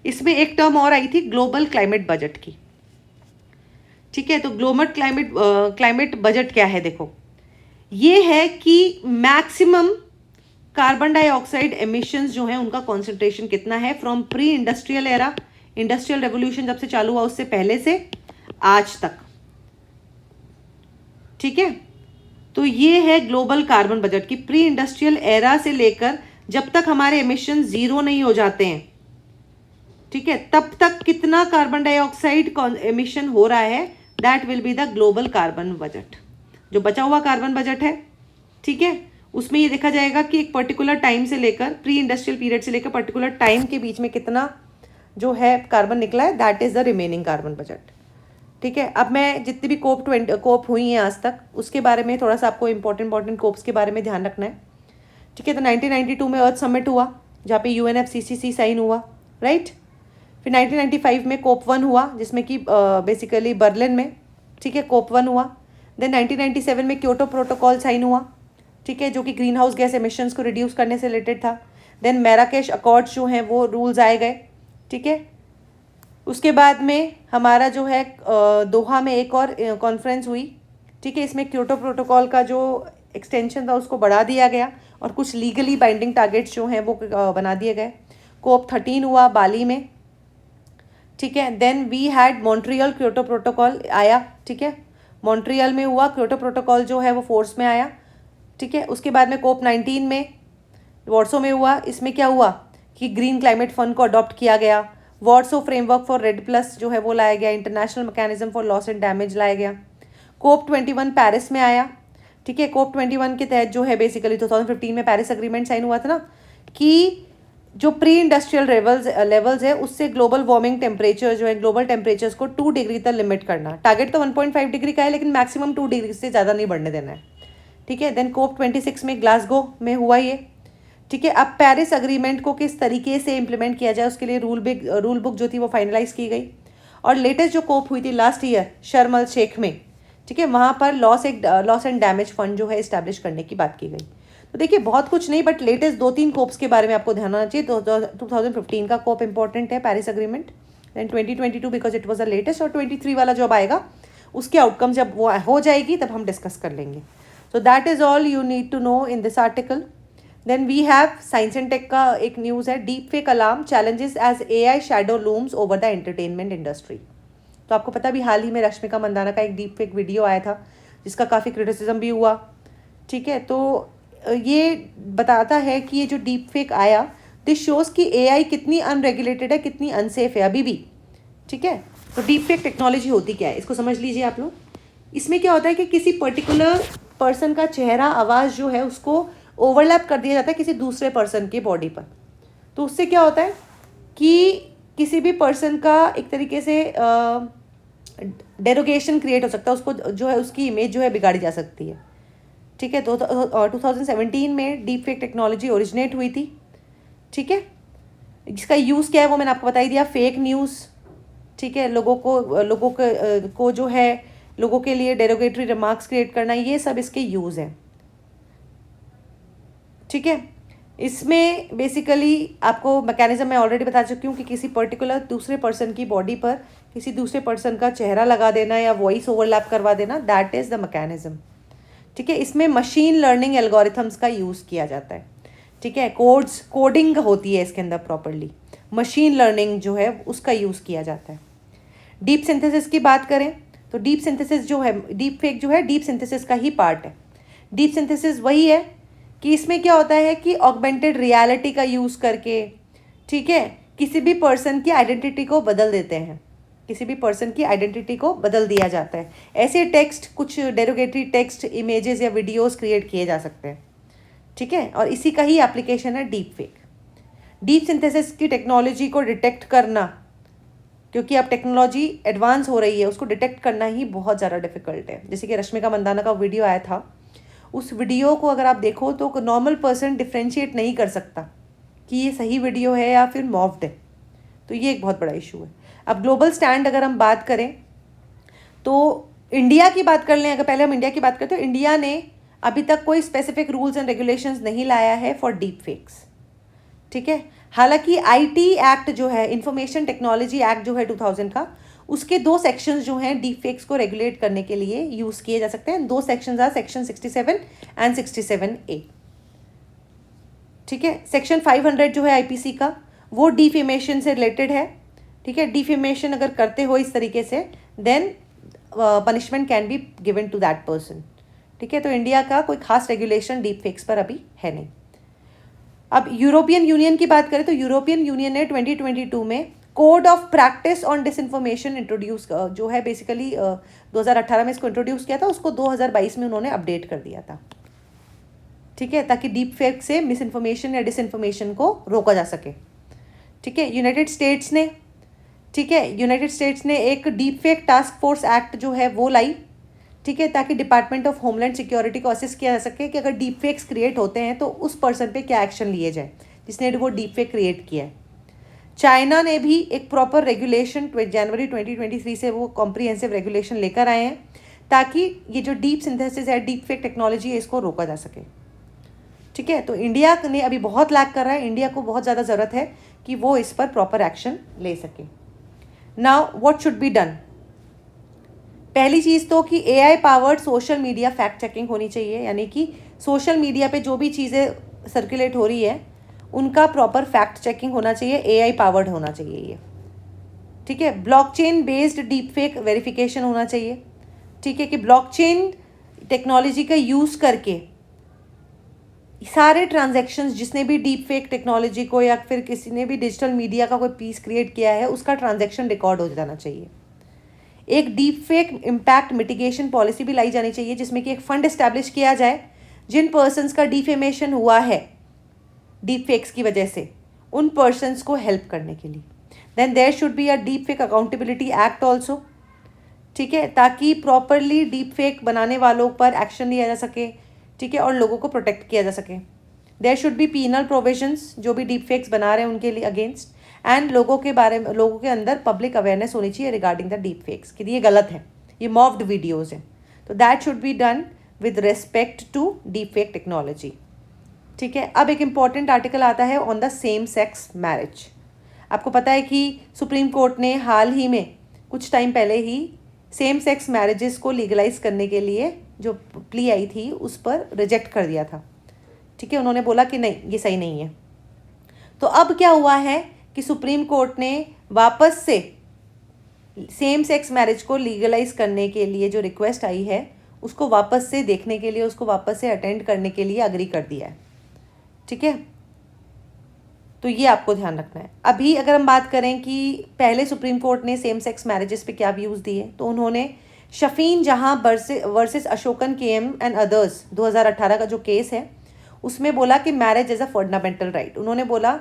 इसमें एक टर्म और आई थी ग्लोबल क्लाइमेट बजट की, ठीक है। तो ग्लोबल क्लाइमेट बजट क्या है? देखो, ये है कि मैक्सिमम कार्बन डाइऑक्साइड एमिशंस जो हैं उनका कॉन्सेंट्रेशन कितना है from pre industrial era, industrial revolution जब से चालू हुआ उससे पहले से आज तक, ठीक है। तो ये है ग्लोबल कार्बन बजट की प्री इंडस्ट्रियल एरा से लेकर जब तक हमारे एमिशन जीरो नहीं हो जाते हैं, ठीक है, तब तक कितना कार्बन डाइऑक्साइड एमिशन हो रहा है, that will be the global carbon budget. जो बचा हुआ कार्बन बजट है, ठीक है, उसमें ये देखा जाएगा कि एक पर्टिकुलर टाइम से लेकर, प्री इंडस्ट्रियल पीरियड से लेकर पर्टिकुलर टाइम के बीच में कितना जो है कार्बन निकला है, that is the remaining carbon budget, ठीक है। अब मैं जितनी भी कोप हुई हैं आज तक, उसके बारे में थोड़ा सा आपको इंपॉर्टेंट कोप्स के बारे में ध्यान रखना है, ठीक है। तो 1992 में अर्थ समिट हुआ जहाँ पे UNFCCC साइन हुआ, राइट। फिर 1995 में COP1 हुआ जिसमें कि बेसिकली बर्लिन में, ठीक है, COP1 हुआ। देन 1997 में क्योटो प्रोटोकॉल साइन हुआ, ठीक है, जो कि ग्रीन हाउस गैस एमिशंस को रिड्यूस करने से रिलेटेड था। देन मैराकेश अकॉर्ड्स जो हैं वो रूल्स आए गए, ठीक है। उसके बाद में हमारा जो है दोहा में एक और कॉन्फ्रेंस हुई, ठीक है, इसमें क्योटो प्रोटोकॉल का जो एक्सटेंशन था उसको बढ़ा दिया गया और कुछ लीगली बाइंडिंग टारगेट्स जो हैं वो बना दिए गए। कोप 13 हुआ बाली में। ठीक है, then we had Montreal Kyoto protocol आया। ठीक है, मॉन्ट्रियल में हुआ क्योटो प्रोटोकॉल जो है वो फोर्स में आया। ठीक है, उसके बाद में कोप 19 में वॉर्सो में हुआ। इसमें क्या हुआ कि ग्रीन क्लाइमेट फंड को अडॉप्ट किया गया। Warsaw framework for red plus जो है वो लाया गया। International mechanism for loss and damage लाया गया। कोप 21 पेरिस में आया। ठीक है, कोप 21 के तहत जो है बेसिकली 2015 में पेरिस अग्रीमेंट साइन हुआ था ना, कि जो प्री इंडस्ट्रियल लेवल्स है उससे ग्लोबल वार्मिंग टेम्परेचर जो है, ग्लोबल टेम्परेचर्स को 2 डिग्री तक लिमिट करना। टारगेट तो 1.5 डिग्री का है, लेकिन मैक्सिमम 2 डिग्री से ज़्यादा नहीं बढ़ने देना है। ठीक है, देन कोप 26 में ग्लासगो में हुआ ये। ठीक है, अब पेरिस अग्रीमेंट को किस तरीके से इम्प्लीमेंट किया जाए उसके लिए रूल बुक जो थी वो फाइनलाइज की गई। और लेटेस्ट जो कोप हुई थी लास्ट ईयर शर्म एल शेख में, ठीक है, वहाँ पर लॉस एंड डैमेज फंड जो है इस्टेब्लिश करने की बात की गई। तो देखिए बहुत कुछ नहीं, बट लेटेस्ट 2-3 कोप्स के बारे में आपको ध्यान आना चाहिए। 2015 का कोप इंपॉर्टेंट है, Paris agreement. Then 2022 because it was the latest, और 23 वाला जब आएगा उसके आउटकम जब वो हो जाएगी तब हम डिस्कस कर लेंगे। So that is all you need to know in this article. Then we have science and tech का एक न्यूज़ है, deep fake alarm challenges as AI shadow looms over the entertainment industry. तो आपको पता भी हाल ही में रश्मिका मंदाना का एक डीप फेक वीडियो आया था जिसका काफ़ी क्रिटिसिज्म भी हुआ। ठीक है, तो ये बताता है कि ये जो डीप फेक आया, दिस शोज़ कि AI कितनी अनरेगुलेटेड है, कितनी अनसेफ है अभी भी। ठीक है, तो डीप फेक टेक्नोलॉजी होती क्या है इसको समझ लीजिए आप लोग। इसमें क्या होता है कि किसी पर्टिकुलर पर्सन का चेहरा, आवाज़ जो है उसको ओवरलैप कर दिया जाता है किसी दूसरे पर्सन के बॉडी पर। तो उससे क्या होता है कि किसी भी पर्सन का एक तरीके से डेरोगेशन क्रिएट हो सकता है, उसको जो है उसकी इमेज जो है बिगाड़ी जा सकती है। ठीक है, तो 2017 में डीप फेक टेक्नोलॉजी ओरिजिनेट हुई थी। ठीक है, जिसका यूज़ क्या है वो मैंने आपको बता ही दिया, फेक न्यूज़। ठीक है, लोगों को जो है लोगों के लिए डेरोगेटरी रिमार्क्स क्रिएट करना, ये सब इसके यूज़ हैं। ठीक है, इसमें बेसिकली आपको मैकेनिज्म मैं ऑलरेडी बता चुकी हूँ कि किसी पर्टिकुलर दूसरे पर्सन की बॉडी पर किसी दूसरे पर्सन का चेहरा लगा देना या वॉइस ओवरलैप करवा देना, दैट इज़ द मैकेनिज्म। ठीक है, इसमें मशीन लर्निंग एल्गोरिथम्स का यूज़ किया जाता है। ठीक है, कोडिंग होती है इसके अंदर प्रॉपरली, मशीन लर्निंग जो है उसका यूज़ किया जाता है। डीप सिंथेसिस की बात करें तो डीप सिंथेसिस जो है, डीप फेक जो है डीप सिंथेसिस का ही पार्ट है। डीप सिंथेसिस वही है कि इसमें क्या होता है कि ऑगमेंटेड रियलिटी का यूज़ करके, ठीक है, किसी भी पर्सन की आइडेंटिटी को बदल देते हैं, किसी भी पर्सन की आइडेंटिटी को बदल दिया जाता है। ऐसे टेक्स्ट, कुछ डेरोगेटरी टेक्स्ट, इमेजेस या वीडियोस क्रिएट किए जा सकते हैं। ठीक है, और इसी का ही एप्लीकेशन है डीप फेक। डीप सिंथेसिस की टेक्नोलॉजी को डिटेक्ट करना, क्योंकि अब टेक्नोलॉजी एडवांस हो रही है, उसको डिटेक्ट करना ही बहुत ज़्यादा डिफिकल्ट है। जैसे कि रश्मिका मंदाना का वीडियो आया था, उस वीडियो को अगर आप देखो तो नॉर्मल पर्सन डिफ्रेंशिएट नहीं कर सकता कि ये सही वीडियो है या फिर मॉफ्ड है। तो ये एक बहुत बड़ा इशू है। अब ग्लोबल स्टैंड अगर हम बात करें तो इंडिया की बात कर लें, अगर पहले हम इंडिया की बात करें तो इंडिया ने अभी तक कोई स्पेसिफिक रूल्स एंड रेगुलेशंस नहीं लाया है फॉर डीप फेक्स। ठीक है, हालांकि आईटी एक्ट जो है, इंफॉर्मेशन टेक्नोलॉजी एक्ट जो है 2000 का, उसके 2 सेक्शंस जो हैं डीप फेक्स को रेगुलेट करने के लिए यूज़ किए जा सकते हैं। 2 sections are section 67 and 67A। ठीक है, सेक्शन 500 जो है आईपीसी का, वो डिफेमेशन से रिलेटेड है। ठीक है, डिफेमेशन अगर करते हो इस तरीके से, then punishment can be given to that person. ठीक है, तो इंडिया का कोई खास रेगुलेशन डीप फेक्स पर अभी है नहीं। अब यूरोपियन यूनियन की बात करें तो यूरोपियन यूनियन ने 2022 में code of practice on disinformation introduce, जो है बेसिकली 2018 में इसको इंट्रोड्यूस किया था, उसको 2022 में उन्होंने अपडेट कर दिया था। ठीक है, ताकि डीप फेक से मिस इन्फॉर्मेशन या डिसइंफॉर्मेशन को रोका जा सके। ठीक है, यूनाइटेड स्टेट्स ने एक deep fake task force act जो है वो लाई। ठीक है, ताकि डिपार्टमेंट ऑफ होमलैंड सिक्योरिटी को असिस्ट किया जा सके कि अगर डीप फेक्स क्रिएट होते हैं तो उस पर्सन पे क्या एक्शन लिए जाए जिसने वो डीप फेक क्रिएट किया है। चाइना ने भी एक प्रॉपर रेगुलेशन जनवरी 2023 से वो कॉम्प्रिहेंसिव रेगुलेशन लेकर आए हैं ताकि ये जो डीप सिंथेसिस है, डीप फेक टेक्नोलॉजी है, इसको रोका जा सके। ठीक है, तो इंडिया ने अभी बहुत लैक कर रहा है, इंडिया को बहुत ज़्यादा ज़रूरत है कि वो इस पर प्रॉपर एक्शन ले सके। Now what should be done. पहली चीज़ तो कि AI powered social media fact checking होनी चाहिए, यानी कि सोशल मीडिया पे जो भी चीज़ें सर्कुलेट हो रही है उनका प्रॉपर फैक्ट चेकिंग होना चाहिए, AI पावर्ड होना चाहिए ये, ठीक है। Blockchain based deep fake verification होना चाहिए, ठीक है, कि ब्लॉकचेन टेक्नोलॉजी का यूज़ करके सारे ट्रांजैक्शंस, जिसने भी डीप फेक टेक्नोलॉजी को या फिर किसी ने भी डिजिटल मीडिया का कोई पीस क्रिएट किया है उसका ट्रांजैक्शन रिकॉर्ड हो जाना चाहिए। एक deep fake impact mitigation policy भी लाई जानी चाहिए, जिसमें कि एक फंड एस्टैब्लिश किया जाए जिन पर्सन्स का डिफेमेशन हुआ है डीप फेक्स की वजह से, उन पर्सन्स को हेल्प करने के लिए। Then there should be a deep fake accountability act also, ठीक है, ताकि प्रॉपरली डीप फेक बनाने वालों पर एक्शन लिया जा सके, ठीक है, और लोगों को प्रोटेक्ट किया जा सके। There should be penal provisions जो भी डीप फेक्स बना रहे हैं उनके लिए अगेंस्ट, एंड लोगों के बारे में, लोगों के अंदर पब्लिक अवेयरनेस होनी चाहिए रिगार्डिंग द डीप फेक्स कि ये गलत है, ये मॉफ्ड वीडियोज़ हैं, तो that should be done with respect to deep fake technology, ठीक है। अब एक इम्पॉर्टेंट आर्टिकल आता है on the same sex marriage. आपको पता है कि सुप्रीम कोर्ट ने हाल ही में कुछ टाइम पहले ही सेम सेक्स मैरिजेस को लीगलाइज करने के लिए जो प्ली आई थी उस पर रिजेक्ट कर दिया था, ठीक है। उन्होंने बोला कि नहीं, ये सही नहीं है। तो अब क्या हुआ है कि सुप्रीम कोर्ट ने वापस से सेम सेक्स मैरिज को लीगलाइज करने के लिए जो रिक्वेस्ट आई है उसको वापस से देखने के लिए, उसको वापस से अटेंड करने के लिए अग्री कर दिया है, ठीक है। तो ये आपको ध्यान रखना है। अभी अगर हम बात करें कि पहले सुप्रीम कोर्ट ने सेम सेक्स मैरिजेस पे क्या व्यूज़ दिए, तो उन्होंने शफीन जहां versus Ashokan KM and others 2018 का जो केस है उसमें बोला कि marriage is a fundamental right. उन्होंने बोला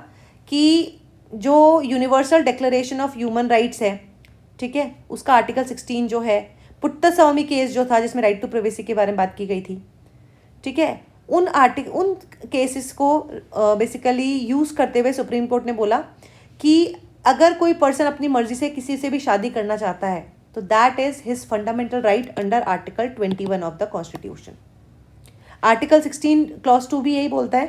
कि जो universal declaration of human rights है, ठीक है, उसका आर्टिकल 16 जो है, पुट्टास्वामी केस जो था जिसमें राइट टू प्राइवेसी के बारे में बात की गई थी, ठीक है, उन केसेस को बेसिकली यूज़ करते हुए सुप्रीम कोर्ट ने बोला कि अगर कोई पर्सन अपनी मर्जी से किसी से भी शादी करना चाहता है तो that is his fundamental right under article 21 of the constitution. Article 16 clause 2 भी यही बोलता है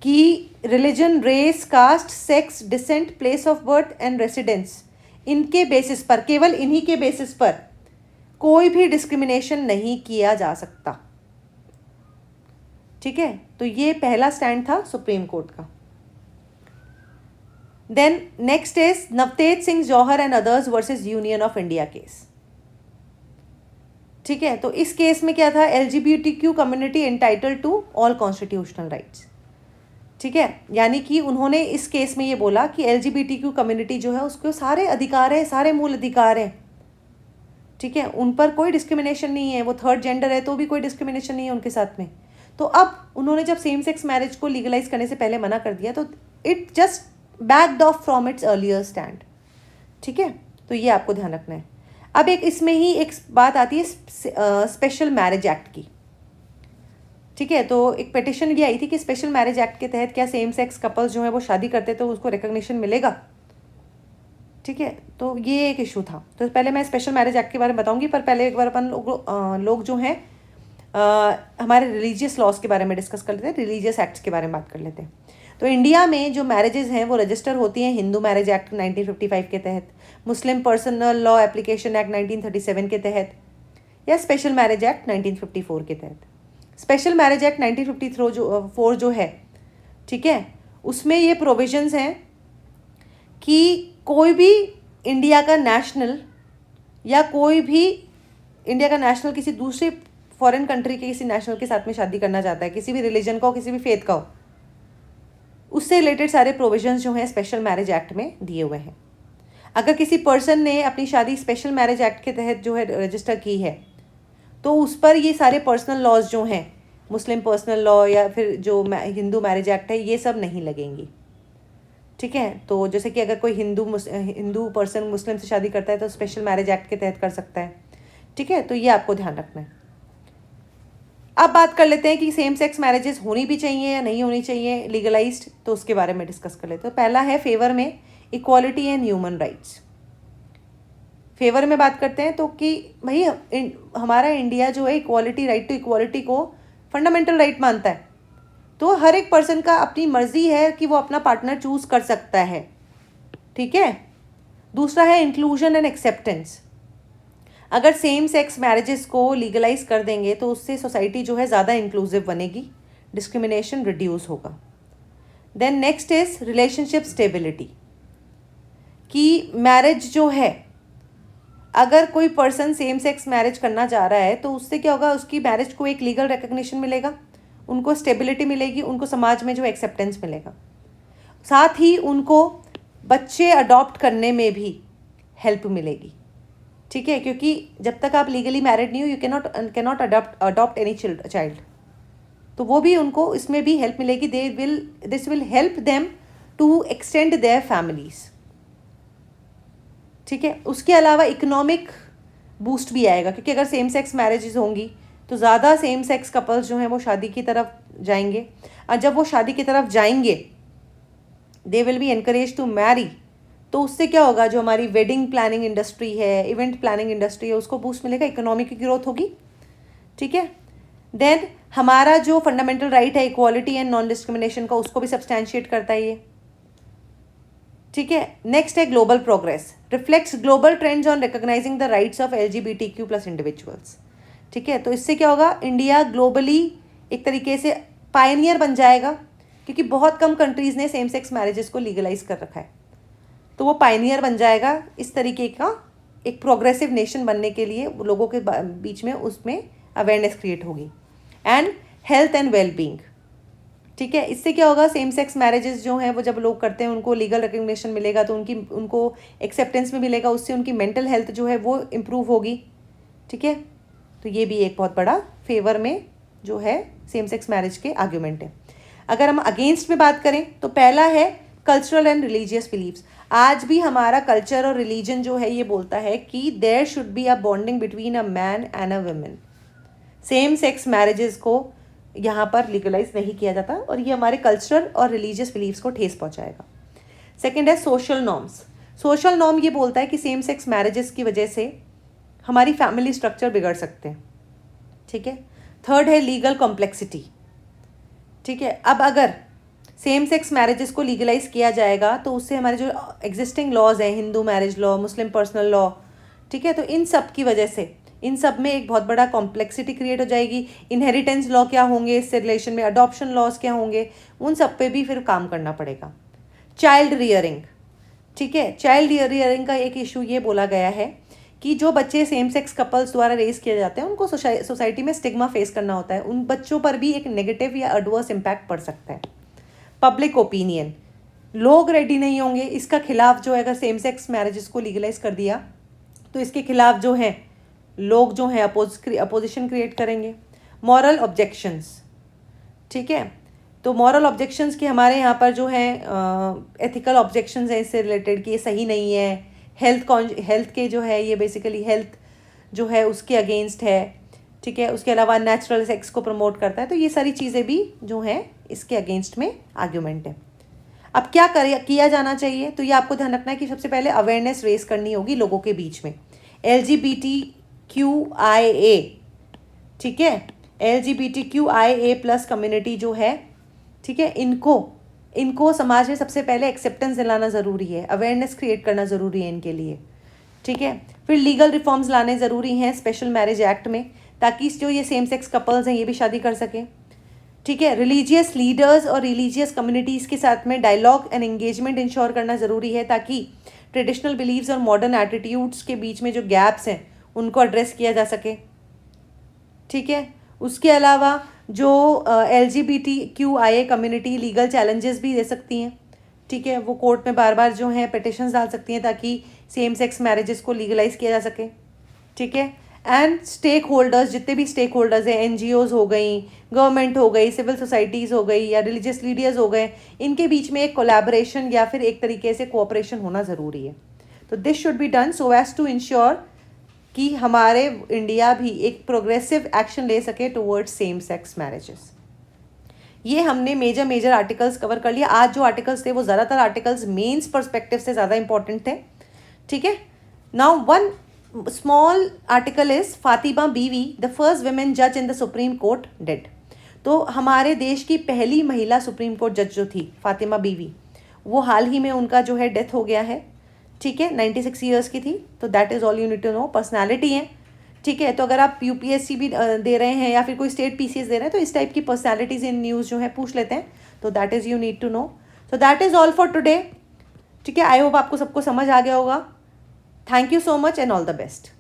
कि religion, race, caste, sex, descent, place of birth and residence, इनके बेसिस पर, केवल इन्हीं के बेसिस पर कोई भी डिस्क्रिमिनेशन नहीं किया जा सकता, ठीक है। तो ये पहला स्टैंड था सुप्रीम कोर्ट का। Then next is Navtej Singh Johar and others versus union of India case, ठीक है। तो इस केस में क्या था, LGBTQ community entitled to all constitutional rights, ठीक है, यानी कि उन्होंने इस केस में ये बोला कि LGBTQ कम्युनिटी जो है उसको सारे अधिकार है, सारे मूल अधिकार हैं, ठीक है, उन पर कोई डिस्क्रिमिनेशन नहीं है, वो थर्ड जेंडर है तो भी कोई डिस्क्रिमिनेशन नहीं है उनके साथ में। तो अब उन्होंने जब सेम सेक्स मैरिज को लीगलाइज करने से पहले मना कर दिया तो it just backed of from its earlier stand, ठीक है। तो ये आपको ध्यान रखना है। अब एक इसमें ही एक बात आती है स्पेशल मैरिज एक्ट की, ठीक है। तो एक पिटिशन ये आई थी कि स्पेशल मैरिज एक्ट के तहत क्या सेम सेक्स कपल्स जो है वो शादी करते तो उसको रिकॉग्निशन मिलेगा, ठीक है। तो ये एक इशू था। तो पहले मैं स्पेशल मैरिज एक्ट के बारे में बताऊंगी, पर पहले एक बार अपन लोग जो हैं हमारे रिलीजियस लॉज के बारे में डिस्कस कर लेते हैं, रिलीजियस एक्ट्स के बारे में बात कर लेते हैं। तो इंडिया में जो मैरिजेज हैं वो रजिस्टर होती हैं हिंदू मैरिज एक्ट 1955 के तहत, मुस्लिम पर्सनल लॉ एप्लीकेशन एक्ट 1937 के तहत, या स्पेशल मैरिज एक्ट 1954 के तहत। स्पेशल मैरिज एक्ट 1954 जो है, ठीक है, उसमें ये प्रोविजंस हैं कि कोई भी इंडिया का नेशनल या कोई भी इंडिया का नेशनल किसी दूसरे फॉरेन कंट्री के किसी नेशनल के साथ में शादी करना चाहता है, किसी भी रिलीजन का हो, किसी भी फेथ का हो, उससे रिलेटेड सारे प्रोविजंस जो हैं स्पेशल मैरिज एक्ट में दिए हुए हैं। अगर किसी पर्सन ने अपनी शादी स्पेशल मैरिज एक्ट के तहत जो है रजिस्टर की है तो उस पर ये सारे पर्सनल लॉज जो हैं, मुस्लिम पर्सनल लॉ या फिर जो हिंदू मैरिज एक्ट है, ये सब नहीं लगेंगी, ठीक है। तो जैसे कि अगर कोई हिंदू पर्सन मुस्लिम से शादी करता है तो स्पेशल मैरिज एक्ट के तहत कर सकता है, ठीक है। तो ये आपको ध्यान रखना है। अब बात कर लेते हैं कि सेम सेक्स मैरिजेस होनी भी चाहिए या नहीं होनी चाहिए लीगलाइज्ड, तो उसके बारे में डिस्कस कर लेते हैं। तो पहला है फेवर में equality and human rights. Favour में बात करते हैं तो कि भाई हमारा इंडिया जो है इक्वालिटी, राइट टू इक्वालिटी को फंडामेंटल राइट मानता है, तो हर एक पर्सन का अपनी मर्जी है कि वो अपना पार्टनर चूज कर सकता है, ठीक है। दूसरा है इंक्लूजन एंड एक्सेप्टेंस। अगर सेम सेक्स मैरिजेस को लीगलाइज कर देंगे तो उससे सोसाइटी जो है ज़्यादा इंक्लूसिव बनेगी, डिस्क्रिमिनेशन रिड्यूस होगा। Then next is relationship stability, कि मैरिज जो है, अगर कोई पर्सन सेम सेक्स मैरिज करना चाह रहा है तो उससे क्या होगा, उसकी मैरिज को एक लीगल रिकग्निशन मिलेगा, उनको स्टेबिलिटी मिलेगी, उनको समाज में जो एक्सेप्टेंस मिलेगा, साथ ही उनको बच्चे अडॉप्ट करने में भी हेल्प मिलेगी। ठीक है, क्योंकि जब तक आप लीगली मैरिड नहीं हो you cannot adopt any child, तो वो भी उनको इसमें भी हेल्प मिलेगी। This will help them to extend their families. ठीक है, उसके अलावा इकोनॉमिक बूस्ट भी आएगा, क्योंकि अगर सेम सेक्स मैरिजेज होंगी तो ज़्यादा सेम सेक्स कपल्स जो हैं वो शादी की तरफ जाएंगे, और जब वो शादी की तरफ जाएंगे they will be encourage to marry, तो उससे क्या होगा, जो हमारी वेडिंग प्लानिंग इंडस्ट्री है, इवेंट प्लानिंग इंडस्ट्री है, उसको बूस्ट मिलेगा, इकोनॉमिक की ग्रोथ होगी। ठीक है, देन हमारा जो फंडामेंटल राइट है इक्वालिटी एंड नॉन डिस्क्रिमिनेशन का, उसको भी सब्सटैंशिएट करता है ये। ठीक है, नेक्स्ट है global progress, reflects global trends on recognising the rights of LGBTQ+ individuals. ठीक है, तो इससे क्या होगा, इंडिया ग्लोबली एक तरीके से पायनियर बन जाएगा, क्योंकि बहुत कम कंट्रीज़ ने सेम सेक्स मैरिजेस को लीगलाइज कर रखा है, तो वो पायनियर बन जाएगा इस तरीके का एक प्रोग्रेसिव नेशन बनने के लिए, लोगों के बीच में उसमें अवेयरनेस क्रिएट होगी। एंड हेल्थ एंड वेलबींग, ठीक है, इससे क्या होगा, सेम सेक्स मैरिजेस जो हैं वो जब लोग करते हैं उनको लीगल रिकग्निशन मिलेगा, तो उनको एक्सेप्टेंस में मिलेगा, उससे उनकी मेंटल हेल्थ जो है वो इम्प्रूव होगी। ठीक है, तो ये भी एक बहुत बड़ा फेवर में जो है सेम सेक्स मैरिज के आर्ग्यूमेंट है। अगर हम अगेंस्ट में बात करें तो पहला है कल्चरल एंड रिलीजियस बिलीव्स। आज भी हमारा कल्चर और रिलीजन जो है ये बोलता है कि there should be a bonding between a man and a women. Same sex marriages को यहाँ पर लीगलाइज नहीं किया जाता, और ये हमारे कल्चरल और रिलीजियस बिलीव्स को ठेस पहुँचाएगा। सेकेंड है सोशल नॉर्म्स। सोशल नॉर्म ये बोलता है कि सेम सेक्स मैरिजेस की वजह से हमारी फैमिली स्ट्रक्चर बिगड़ सकते हैं। ठीक है, थर्ड है लीगल कॉम्प्लेक्सिटी। ठीक है, अब अगर सेम सेक्स मैरिजेस को लीगलाइज किया जाएगा तो उससे हमारे जो एग्जिस्टिंग लॉज हैं, हिंदू मैरिज लॉ, मुस्लिम पर्सनल लॉ, ठीक है, तो इन सब की वजह से इन सब में एक बहुत बड़ा कॉम्प्लेक्सिटी क्रिएट हो जाएगी। इनहेरिटेंस लॉ क्या होंगे इससे रिलेशन में, अडॉप्शन लॉज क्या होंगे, उन सब पे भी फिर काम करना पड़ेगा। चाइल्ड रियरिंग, ठीक है, चाइल्ड रियरिंग का एक इशू ये बोला गया है कि जो बच्चे सेम सेक्स कपल्स द्वारा रेज किए जाते हैं उनको सोसाइटी में स्टिग्मा फेस करना होता है, उन बच्चों पर भी एक नेगेटिव या एडवर्स इम्पैक्ट पड़ सकता है। पब्लिक ओपिनियन, लोग रेडी नहीं होंगे इसका खिलाफ, जो है अगर सेम सेक्स मैरिजेस को लीगलाइज कर दिया तो इसके खिलाफ जो है लोग जो हैं अपोजिशन क्रिएट करेंगे। मॉरल ऑब्जेक्शंस, ठीक है, तो मॉरल ऑब्जेक्शंस के हमारे यहाँ पर जो है एथिकल ऑब्जेक्शंस हैं इससे रिलेटेड कि ये सही नहीं है। हेल्थ के जो है ये बेसिकली हेल्थ जो है उसके अगेंस्ट है। ठीक है, उसके अलावा नेचुरल सेक्स को प्रमोट करता है, तो ये सारी चीज़ें भी जो हैं इसके अगेंस्ट में आर्ग्यूमेंट है। अब क्या किया जाना चाहिए, तो ये आपको ध्यान रखना है कि सबसे पहले अवेयरनेस रेज करनी होगी लोगों के बीच में। LGBTQIA, ठीक है, LGBTQIA+ कम्युनिटी जो है, ठीक है, इनको समाज में सबसे पहले एक्सेप्टेंस दिलाना ज़रूरी है, अवेयरनेस क्रिएट करना ज़रूरी है इनके लिए। ठीक है, फिर लीगल रिफॉर्म्स लाने ज़रूरी हैं स्पेशल मैरिज एक्ट में, ताकि जो ये सेम सेक्स कपल्स हैं ये भी शादी कर सकें। ठीक है, रिलीजियस लीडर्स और रिलीजियस कम्युनिटीज़ के साथ में डायलॉग एंड एंगेजमेंट इंश्योर करना ज़रूरी है, ताकि ट्रेडिशनल बिलीव्स और मॉडर्न एटीट्यूड्स के बीच में जो गैप्स हैं उनको एड्रेस किया जा सके। ठीक है, उसके अलावा जो LGBTQIA कम्युनिटी लीगल चैलेंजेस भी दे सकती हैं। ठीक है, वो कोर्ट में बार बार जो है पिटिशंस डाल सकती हैं ताकि सेम सेक्स मैरिजेस को लीगलाइज किया जा सके। ठीक है, एंड स्टेक होल्डर्स, जितने भी स्टेक होल्डर्स हैं, NGOs हो गई, गवर्नमेंट हो गई, सिविल सोसाइटीज़ हो गई या रिलीजियस लीडर्स हो गए, इनके बीच में एक कोलैबोरेशन या फिर एक तरीके से कोऑपरेशन होना ज़रूरी है। तो this should be done so as to ensure कि हमारे इंडिया भी एक प्रोग्रेसिव एक्शन ले सके टुवर्ड्स सेम सेक्स मैरिजेस। ये हमने मेजर आर्टिकल्स कवर कर लिया। आज जो आर्टिकल्स थे वो ज़्यादातर आर्टिकल्स मेंस पर्सपेक्टिव से ज़्यादा इंपॉर्टेंट थे। ठीक है, now one small article is Fatima बीवी, द फर्स्ट वुमेन जज in the supreme court, dead. तो हमारे देश की पहली महिला सुप्रीम कोर्ट जज जो थी फातिमा बीवी, वो हाल ही में उनका जो है डेथ हो गया है। ठीक है, 96 ईयर्स की थी। तो that is all you need to know. Personality है, ठीक है, तो अगर आप यूपीएससी भी दे रहे हैं या फिर कोई स्टेट पीसीएस दे रहे हैं तो इस टाइप की पर्सनैलिटीज़ इन न्यूज़ जो है पूछ लेते हैं. तो that is you need to know. So that is all for today. ठीक है, आई होप आपको सबको समझ आ गया होगा. Thank you so much and all the best.